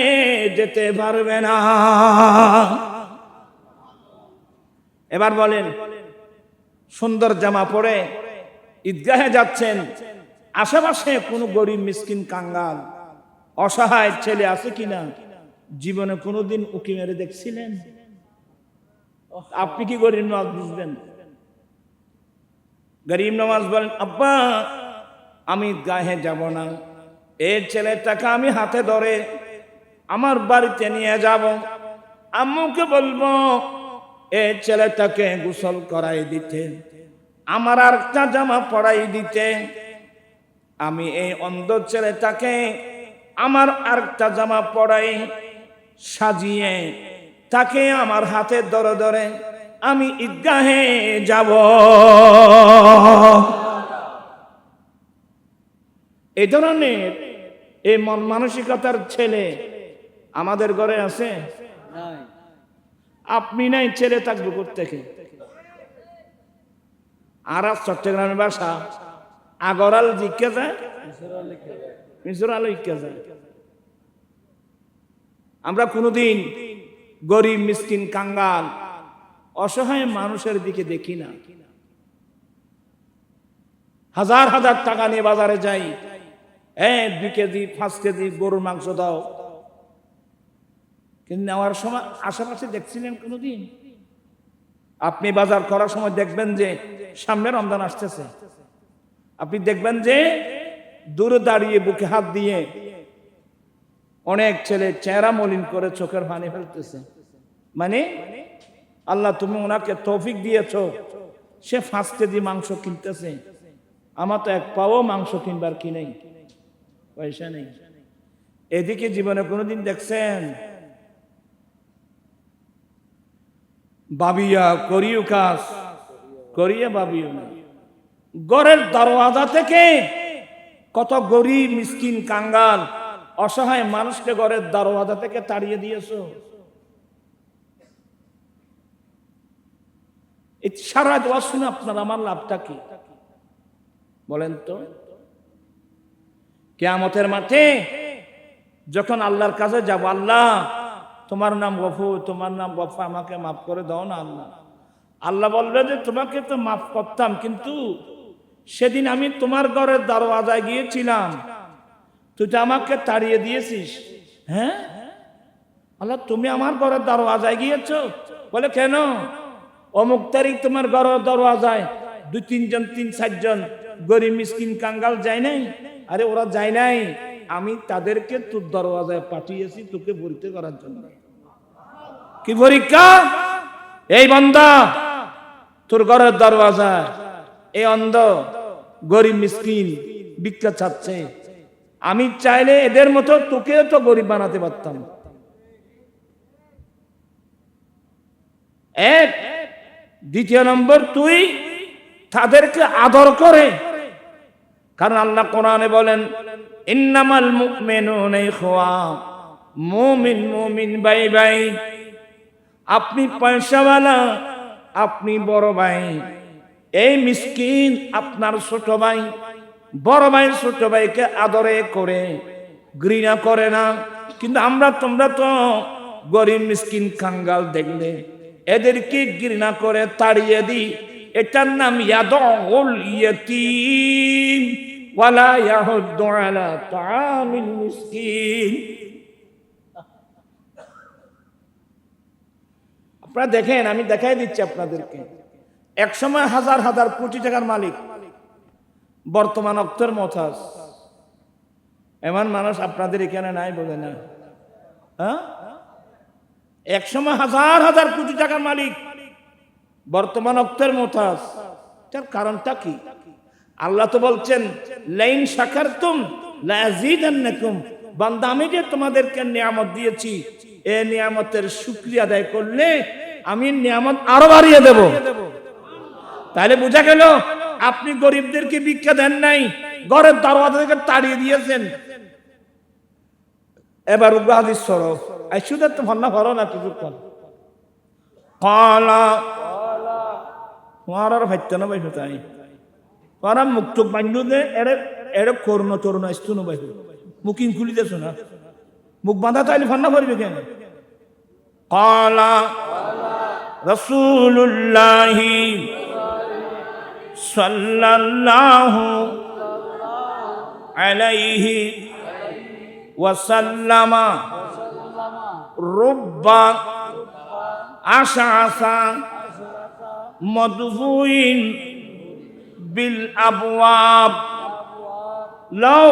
যেতে পারবে না এবার বলেন সুন্দর জামা পরে ঈদগাহে যাচ্ছেন আশেপাশে কোনো গরিব মিসকিন কাঙ্গাল অসহায় ছেলে আছে কিনা জীবনে কোনোদিন উকি মেরে দেখছিলেন আপনি কি গরিব নওয়াজ বুঝবেন গরিব নওয়াজ বলেন আব্বা আমি ঈদগাহে যাব না এই ছেলেটাকে আমি হাতে ধরে আমার বাড়িতে নিয়ে যাব আম্মুকে বলবো এই ছেলেটাকে গোসল করাই দিতে আমার আরেকটা জামা পরাই দিতে আমি এই অন্ধ ছেলেটাকে আমার আরেকটা জামা পরাই সাজিয়ে তাকে আমার হাতে ধরে ধরে আমি ঈদগাহে যাব এই ধরনের এই মন মানসিকতার ছেলে আমাদের ঘরে আছে আপনি নাই ছেলে থাকবে কোত্থেকে আর চট্টগ্রামের ভাষা আগরাল জিজ্ঞা যায় মিশরাল ইজ্ঞা যায় আমরা কোনোদিন গরিব মিসকিন কাঙ্গাল অসহায় মানুষের দিকে দেখি না হাজার হাজার টাকা নিয়ে বাজারে যাই 2 কেজি 5 কেজি গরুর মাংস দাও কিন্তু নেওয়ার সময় আশেপাশে দেখছিলেন কোনোদিন? আপনি বাজার করার সময় দেখবেন যে সামনে রমজান আসতেছে, আপনি দেখবেন যে দূরে দাঁড়িয়ে বুকে হাত দিয়ে অনেক ছেলে চেহারা মলিন করে চোখের পানি ফেলতেছে। মানে আল্লাহ তুমি ওনাকে তৌফিক দিয়েছ, সে 5 কেজি মাংস কিনতেছে, আমার তো 1 পাও মাংস কিনবার কি নেই, পয়সা নেই। এদিকে জীবনে কোনোদিন দেখছেন বাবিয়া করিও কাজ করিয়া বাবিও না? ঘরের দরওয়াজা থেকে কত গরিব মিসকিন কাঙ্গাল অসহায় মানুষকে ঘরের দরওয়াজা থেকে তাড়িয়ে দিয়েছো। সারা দোয়া শুনে আপনার আমার লাভটা কি বলেন তো? কিয়ামতের মাঠে যখন আল্লাহর কাছে যাব, আল্লাহ তোমার নাম গফুর, তোমার নাম গফা, আমাকে মাফ করে দাও না আল্লাহ। আল্লাহ বলবে যে তোমাকে তো মাফ করতাম, কিন্তু সেদিন আমি তোমার ঘরের দরওয়াজায় গিয়েছিলাম, তুই তো আমাকে তাড়িয়ে দিয়েছিস। হ্যাঁ আল্লাহ, তুমি আমার ঘরের দরওয়াজায় গিয়েছো? বলে কেন? অমুক তারিখ তোমার ঘরের দরওয়াজায় 2-3 জন 3-4 জন গরিব মিসকিন কাঙ্গাল যায় নাই। আরে ওরা যায় নাই, আমি তাদেরকে তোর দরওয়াজায় পাঠিয়েছি তোকে পরীক্ষা করার জন্য। কি পরীক্ষা? এই বান্দা তোর ঘরের দরওয়াজায় এই অন্ধ গরিব মিসকিন ভিক্ষা চাচ্ছে, আমি চাইলে এদের মতো তোকেও তো গরিব বানাতে পারতাম। এক দ্বিতীয় নম্বর, তুই তাদেরকে আদর করে, কারণ আল্লাহ কোরআনে বলেন ইন্নামাল মুমিনুনা ইখওয়া, মুমিন মুমিন ভাই ভাই। আপনি পয়সাওয়ালা, আপনি বড় ভাই, এই মিসকিন আপনার ছোট ভাই। বড় ভাই ছোট ভাইকে আদরে করে, ঘৃণা করে না। কিন্তু তোমরা তো গরিব মিসকিন কাঙ্গাল দেখলে এদেরকে ঘৃণা করে তাড়িয়ে দিই। এটার নাম ইয়াদউল ইয়াতীম ওয়ালা ইয়াহুদ্দু আলা তাআমিল মিসকিন। আপনারা দেখেন, আমি দেখাই দিচ্ছি আপনাদেরকে। একসময় হাজার হাজার কোটি টাকার মালিক, বর্তমান অক্তের মতাজ। এমন মানুষ আপনাদের এখানে নাই বলে না? হ্যাঁ, একসময় হাজার হাজার কোটি টাকার মালিক, বর্তমান অক্তের মতাজ। তার কারণটা কি? আল্লাহ তো বলছেন লাইন শাকারতুম লাযীদান্নাকুম। বান্দা, আমি যে তোমাদেরকে নিয়ামত দিয়েছি, এই নিয়ামতের শুকরিয়া আদায় করলে আমি নিয়ামত আরো বাড়িয়ে দেব। তাহলে বোঝা গেল আপনি গরিবদেরকে ভিক্ষা দেন নাই, ঘরের দরওয়াজা থেকে তাড়িয়ে দিয়েছেন। এবার হাদিস সরো আইসুদের তো ভান্না ভরো না কিছুক্ষণ। কালা আর ভাইতে না বাইফ তাই ওরা মুখ চোখ বান্ধু দে, এরে করুন তরুণ আসতো না বাইফ, মুখিং খুলি দেছো না, মুখ বাঁধা তাইলে ভান্না ভরবে কেন? কালা রাসূলুল্লাহি সাল্লাল্লাহু আলাইহি ওয়াসাল্লামা রুব্বা আশআসা মদফুইন বিল আবওয়াব লাউ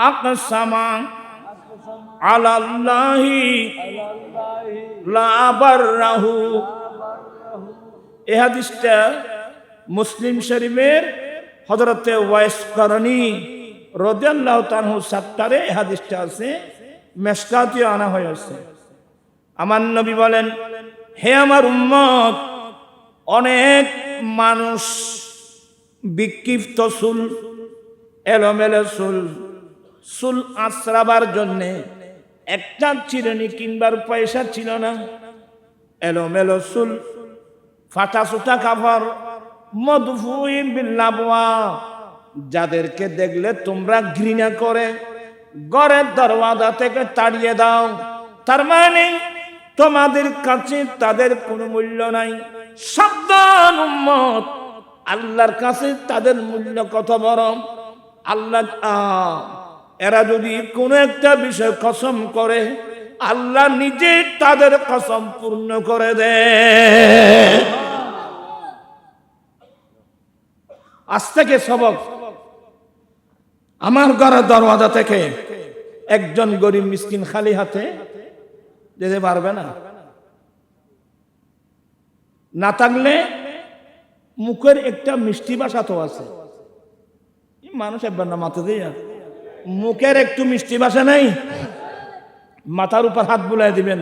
আকসামা আলাল্লাহি লা বাররাহু। এই হাদিসটা মুসলিম শরীফের হযরতে ওয়াইস করনী রাদিয়াল্লাহু তাআলা সাত্তারে এই হাদিসটা আছে, মেশকাতে আনা হয়েছে। আমার নবী বলেন, হে আমার উম্মত, অনেক মানুষ বিক্ষিপ্ত চুল, এলোমেলো চুল আশ্রাবার জন্যে একটা চিরুনি কিনবার পয়সা ছিল না। এলোমেলো চুল, ফাটা সুটা কাপড়, মদফুইন বিল আবওয়াব, যাদেরকে দেখলে তোমরা ঘৃণা করে ঘরের দরওয়াজা থেকে তাড়িয়ে দাও। তার মানে তোমাদের কাছে তাদের কোনো মূল্য নাই। সাবধান উম্মত, আল্লাহর কাছে তাদের মূল্য কত বড়। আল্লাহ এরা যদি কোনো একটা বিষয় কসম করে আল্লাহ নিজে তাদের কসম পূর্ণ করে দেয়। আজ থেকে সবক, আমার ঘরের দরওয়াজা থেকে একজন গরিব মিসকিন খালি হাতে যেতে পারবে না। না থাকলে মুখের একটা মিষ্টি ভাষা তো আছে, মানুষ একবার না মাথা দিয়ে মুখের একটু মিষ্টি ভাষা নেই, মাথার উপর হাত বুলাই দিবেন,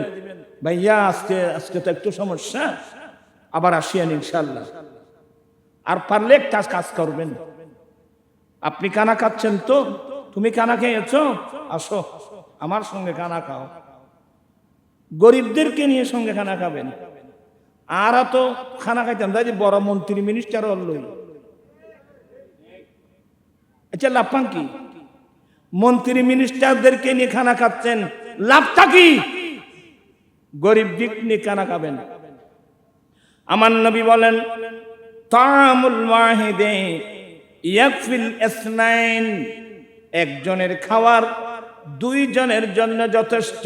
ভাইয়া আজকে তো একটু সমস্যা, আবার আসিয়েন ইনশাল্লাহ। আর পারলে একটা কাজ করবেন, আপনি কানা খাচ্ছেন তো, তুমি কানা খেয়েছো, আসো আমার সঙ্গে কানা খাও। গরিবদেরকে নিয়ে সঙ্গে খানা খাবেন। আর তো খানা খাইতাম তাই যে বড় মন্ত্রী মিনিস্টার হলই, আচ্ছা লাভটা কি? মন্ত্রী মিনিস্টারদেরকে নিয়ে খানা খাচ্ছেন, লাভটা কি? গরিব দিক নিয়ে খানা খাবেন। আমার নবী বলেন, তাআমুল ওয়াহিদে ইয়াকফিল ইসনাইন, একজনের খাবার দুইজনের জন্য যথেষ্ট,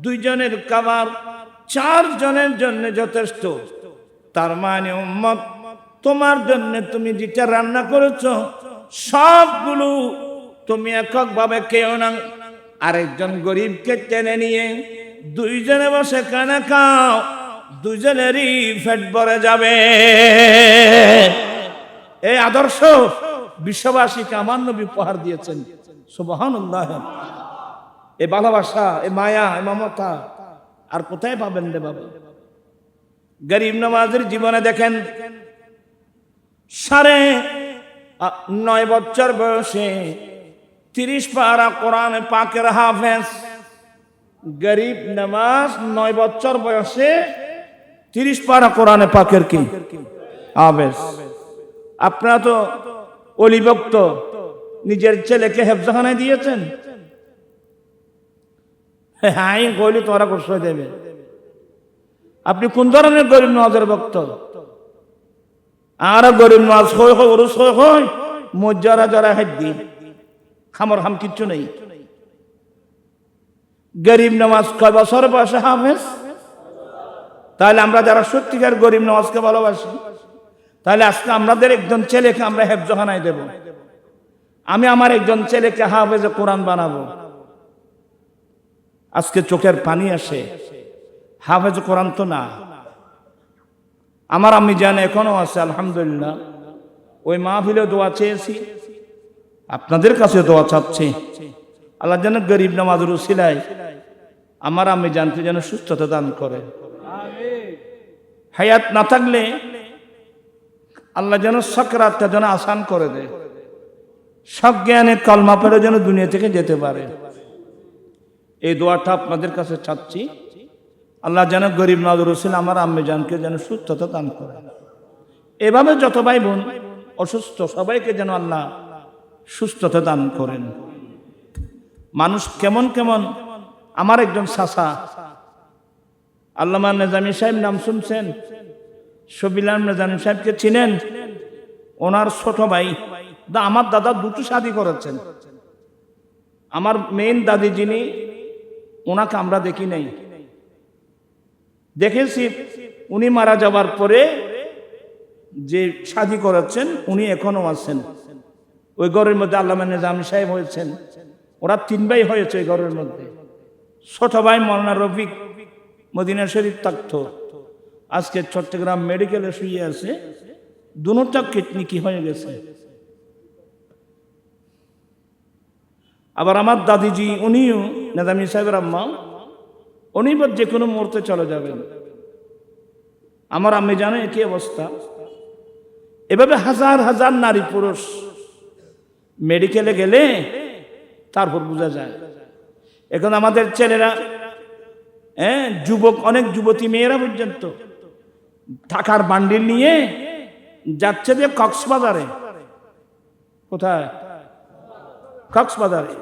দুইজনের খাবার চারজনের জন্য যথেষ্ট। তার মানে উম্মত, তোমার জন্য তুমি যেটা রান্না করেছো সবগুলো তুমি এককভাবে খেও না, আরেকজন গরিবকে টেনে নিয়ে দুইজনে বসে খানা খাও, দুজনেরই পেট ভরে যাবে। এই আদর্শ বিশ্ববাসীকে আমার নবী উপহার দিয়েছেন। সুবহানাল্লাহ। এই ভালোবাসা, এই মায়া, এই মমতা আর কোথায় পাবেন রে বাবা? গরিব নওয়াজের জীবনে দেখেন, 9.5 বছর বয়সে 30 পারা কোরআন পাকের হাফেজ। গরিব নওয়াজ 9 বছর বয়সে 30 পারা কোরআন পাকের কি হাফেজ। আপনারা তো অলিভক্ত, নিজের ছেলেকে হেফজখানায় দিয়েছেন। হ্যাঁ কইলে তোরা কষ্ট দেবে। আপনি কোন ধরনের গরিব নওয়াজের ভক্ত? আর গরিব নওয়াজ হয় মজ্জারা যারা হাদ্দি খামর হাম কিচ্ছু নেই। গরিব নওয়াজ কয় বছর বয়সে হাফেজ? তাহলে আমরা যারা সত্যিকার গরিব নওয়াজকে ভালোবাসি, তাহলে আজকে আমাদের একজন ছেলেকে আমরা হেফজখানায় দেব। আমি আমার একজন ছেলেকে হাফেজে কোরআন বানাবো। আজকে চোখের পানি আসে, হাফেজ কোরআন তো না। আমার আম্মি জান এখনো আছে আলহামদুলিল্লাহ। ওই মাহফিলে দোয়া চেয়েছি, আপনাদের কাছে দোয়া চাচ্ছি, আল্লাহ যেন গরিব নওয়াজের উসিলায় আমার আম্মি জানকে যেন সুস্থতা দান করে। হায়াত না থাকলে আল্লাহ যেন সাকরাতটা যেন আসান করে দেয়, সজ্ঞানে কলমা পড়ে যেন দুনিয়া থেকে যেতে পারে। এই দোয়াটা আপনাদের কাছে চাচ্ছি, আল্লাহ যেন গরিব নওয়াজের উসিলা আমার আম্মি জানকে যেন সুস্থতা দান করে। এভাবে যত ভাই বোন অসুস্থ সবাইকে যেন আল্লাহ সুস্থতা দান করেন। মানুষ কেমন কেমন, আমার একজন চাচা আল্লামা নেজামী সাহেব নাম শুনছেন? শফিলাল নেজামী সাহেবকে চিনেন? ওনার ছোট ভাই, আমার দাদা দুটো শাদী করেছেন। আমার মেইন দাদি যিনি, ওনাকে আমরা দেখি নাই, দেখেছি উনি মারা যাবার পরে যে শাদী করেছেন উনি এখনো আছেন। ওই ঘরের মধ্যে আল্লামা নেজামী সাহেব হয়েছেন। ওরা 3 ভাই হয়েছে ওই ঘরের মধ্যে। ছোট ভাই মৌলানা রফিক মদিনা শরীফ থাকতো, আজকে চট্টগ্রাম মেডিকেলে শুয়ে আছে। দুটা কিডনি কি হয়ে গেছে। আবার আমার দাদিজি, উনিও নেজামী সাহেবের আম্মা, উনি যে কোনো মুহূর্তে চলে যাবেন। আমার আম্মি জানে কি অবস্থা। এভাবে হাজার হাজার নারী পুরুষ মেডিকেলে গেলে তারপর বোঝা যায়। এখন আমাদের ছেলেরা, যুবক, অনেক যুবতী মেয়েরা পর্যন্ত টাকার বান্ডিল নিয়ে যাচ্ছে যে কক্সবাজারে। কোথায়? কক্সবাজারে।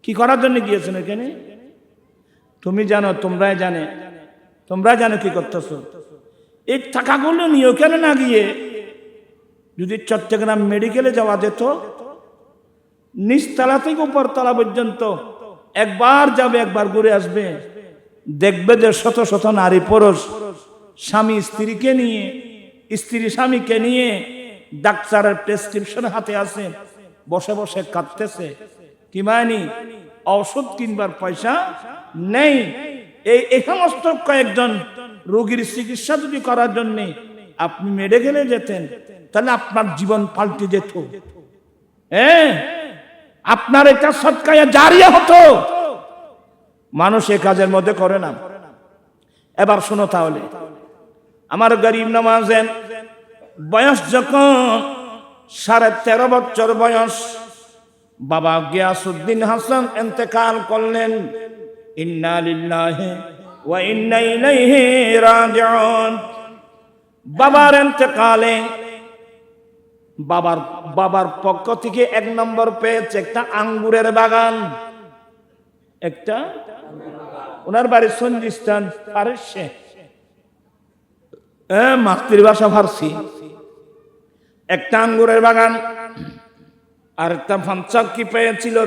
কি করার জন্য গিয়েছেন এখানে? তুমি জানো, তোমরা জানো কি করতেছ। এই টাকাগুলো নিয়ে ওখানে না গিয়ে যদি চট্টগ্রাম মেডিকেলে যাওয়া যেত, নিচতলা থেকে উপরতলা পর্যন্ত একবার যাবে, একবার ঘুরে আসবে, দেখবে যে শত শত নারী পুরুষ স্বামী স্ত্রীকে নিয়ে, স্ত্রী স্বামীকে নিয়ে ডাক্তারের প্রেসক্রিপশন হাতে আছে, বসে বসে কাঁদতেছে। কি মানে ঔষধ কিনবার পয়সা নেই। এই সমস্ত কয়েকজন রোগীর চিকিৎসা যদি করার জন্য আপনি মেডিকেলে যেতেন, তাহলে আপনার জীবন পাল্টে যেত। আপনার এটা সদকায়ে জারিয়া হতো। মানুষ এ কাজের মধ্যে করে না। এবার শোনো তাহলে, আমার গরিব নওয়াজের বয়স যখন 13.5 বছর বয়স, বাবা গিয়াসউদ্দিন হাসান ইন্তেকাল করলেন। ইন্না লিল্লাহি ওয়া ইন্না ইলাইহি রাজিউন। বাবার ইন্তেকালে বাবার পক্ষ থেকে 1 নম্বর পেয়েছে একটা আঙ্গুরের বাগান। একটা ওনার বাড়ি সঞ্জিস্তান ফারসে, মাতৃভাষা ফার্সি। একটা আঙ্গুরের বাগান আর একটা ফাঞ্চার কি পেয়েছিল।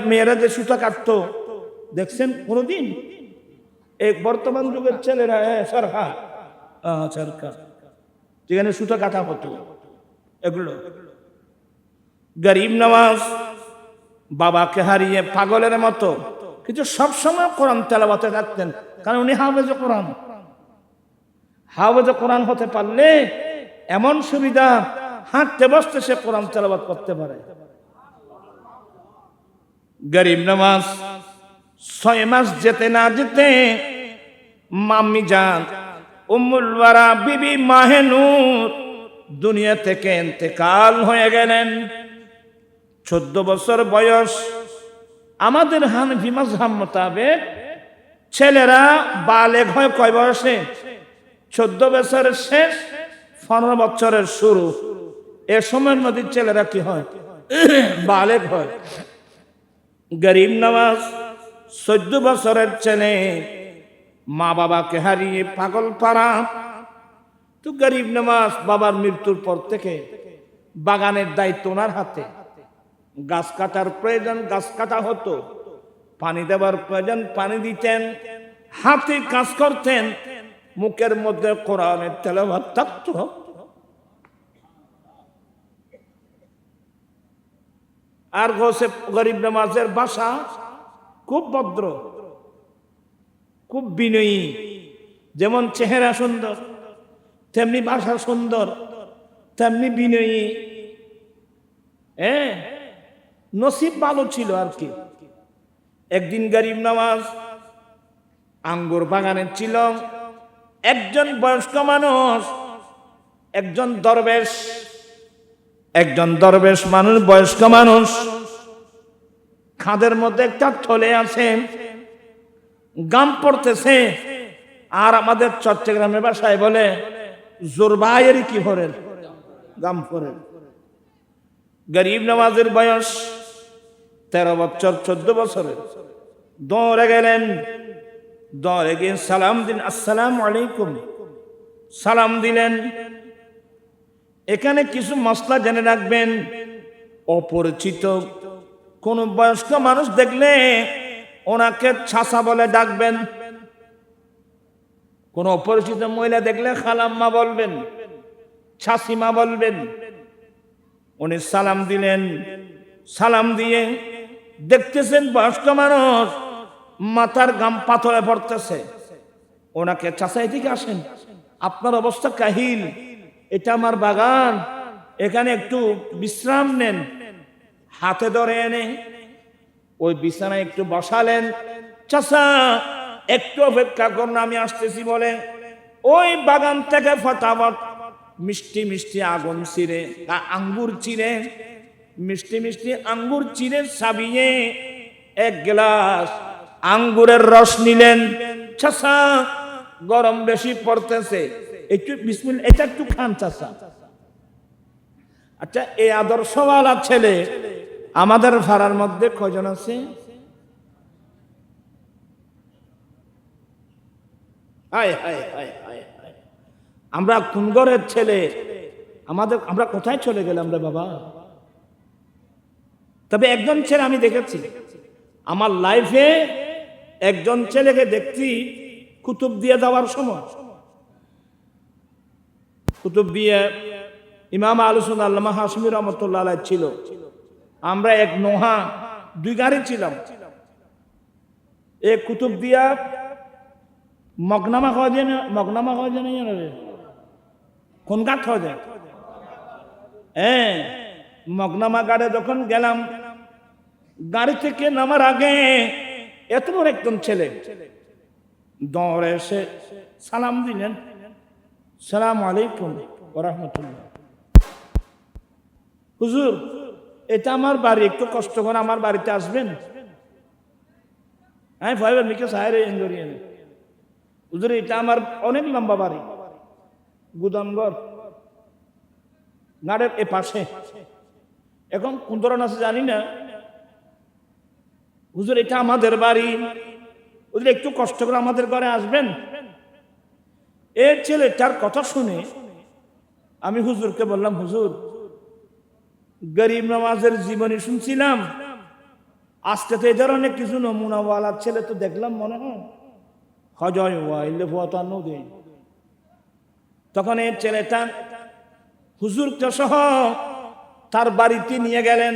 মেয়েরা যে সুতা কাটতো দেখছেন কোনদিন? এই বর্তমান যুগের ছেলেরা সরকার যেখানে সুতা কাটা হতো, এগুলো। গরিব নওয়াজ বাবাকে হারিয়ে পাগলের মতো, কিন্তু সবসময় কোরআন তেলাওয়াতে থাকতেন, কারণ উনি হাফেজে কোরআন। হাফেজে কোরআন হতে পারলে এমন সুবিধা, হাঁটতে বসতে সে কোরআন তেলাওয়াত করতে পারে। গরিব নওয়াজ 6 মাস যেতে না যেতে মাম্মি জান উম্মুল ওয়ারা বিবি মাহে নূর দুনিয়া থেকে ইন্তেকাল হয়ে গেলেন। 14 বছর বয়স। আমাদের হানফি মাযহাব মোতাবেক ছেলেরা বালেগ হয় কয় বয়সে? 14 বছরের শেষ, 15 বছরের শুরু। এ সময়ের মধ্যে ছেলেরা কি হয়? বালেগ হয়। গরিব নওয়াজ 14 বছরের ছেলে, মা বাবাকে হারিয়ে পাগল পাড়া। তো গরিব নওয়াজ বাবার মৃত্যুর পর থেকে বাগানের দায়িত্ব ওনার হাতে। গাছ কাটার প্রয়োজন গাছ কাটা হতো, পানি দেওয়ার প্রয়োজন পানি দিতেন, হাতে কাজ করতেন, মুখের মধ্যে কোরআনের তেলাওয়াত থাকতো। আর গরিব নওয়াজের ভাষা খুব ভদ্র, খুব বিনয়ী। যেমন চেহারা সুন্দর, তেমনি ভাষা সুন্দর, তেমনি বিনয়ী। নসিব ভালো ছিল আর কি। একদিন গরিব নওয়াজ আঙ্গুর বাগানে ছিল। একজন বয়স্ক মানুষ, একজন দরবেশ মানুষ, বয়স্ক মানুষ, খাদের মধ্যে একটা থলে আছে, গাম পড়তেছে। আর আমাদের চট্টগ্রামের ভাষায় বলে জোরবায়ের কি হরের গাম পড়েন। গরিব নওয়াজের বয়স 13 বছর, 14 বছরের। দৌড়ে গেলেন, দৌড়ে গিয়ে সালাম দিন, আসসালামু আলাইকুম, সালাম দিলেন। এখানে কিছু মসলা জেনে রাখবেন। অপরিচিত কোন বয়স্ক মানুষ দেখলে ওনাকে ছাসা বলে ডাকবেন। কোন অপরিচিত মহিলা দেখলে খালাম্মা বলবেন, ছাসিমা বলবেন। উনি সালাম দিলেন। সালাম দিয়ে দেখতেছেন বয়স্ক মানুষ মাথার গাম পাথরে পড়তেছে। ওনাকে চাচা এদিকে আসেন, আপনার অবস্থা কাহিল, এটা আমার বাগান, এখানে একটু বিশ্রাম নেন। হাতে ধরে এনে ওই বিছানায় একটু বসালেন। চাচা একটু অপেক্ষা করুন, আমি আসতেছি বলে ওই বাগান থেকে ফটাফট মিষ্টি মিষ্টি আঙ্গুর চিড়ে, মিষ্টি মিষ্টি আঙ্গুর চিড়ে সাবিয়ে 1 গ্লাস আঙ্গুরের রস নিলেন। চাচা গরম বেশি পড়তেছে, একটু বিসমিল্লাহ, এটা একটু খান চাচা। আচ্ছা, এই আদর্শওয়ালা ছেলে আমাদের ভাড়ার মধ্যে কয়জন আছে? আমরা কোন ঘরের ছেলে? আমরা কোথায় চলে গেলাম রে বাবা? তবে একজন ছেলে আমি দেখেছি, আমার লাইফে একজন ছেলেকে দেখছি কুতুব দিয়ে যাওয়ার সময়, কুতুব দিয়ে ইমাম আলুসুন আল্লামা হাশমি রহমতুল্লাহ আলাইহ ছিল, আমরা এক নোহা 2 গাড়ি ছিলাম। এক কুতুব দিয়া মগনামা খাওয়া যায় না, মগনামা খাওয়া যায় না, কোন গাছ খাওয়া যায়? হ্যাঁ, মগনামা গাড়ে যখন গেলাম, গাড়ি থেকে নামার আগে এত বড় একজন ছেলে দৌড়ে এসে সালাম দিলেন, সালাম আলাইকুম ওয়া রাহমাতুল্লাহ। হুজুর, এটা আমার বাড়ি, একটু কষ্ট করে আমার বাড়িতে আসবেন। আমি ভাইবার লিখে সাহের ইন্দোরিয়ান, হুজুর এটা আমার অনেক লম্বা বাড়ি, গুদামঘর গাড়ির এ পাশে, এখন কোন ধরনের আছে জানি না। হুজুর এটা আমাদের বাড়ি, হুজুর একটু কষ্ট করে আমাদের ঘরে আসবেন। এই ছেলেটার কথা শুনে আমি হুজুরকে বললাম, হুজুর গরিব নওয়াজের জীবনী শুনছিলাম, আজকে তো এই ধরনের কিছু নমুনাওয়ালা ছেলে তো দেখলাম, মনে হয় হজয় ওয়াইলে ভুয়াতান্ন দেয়। তখন এই ছেলেটা হুজুরকে সহ তার বাড়িতে নিয়ে গেলেন।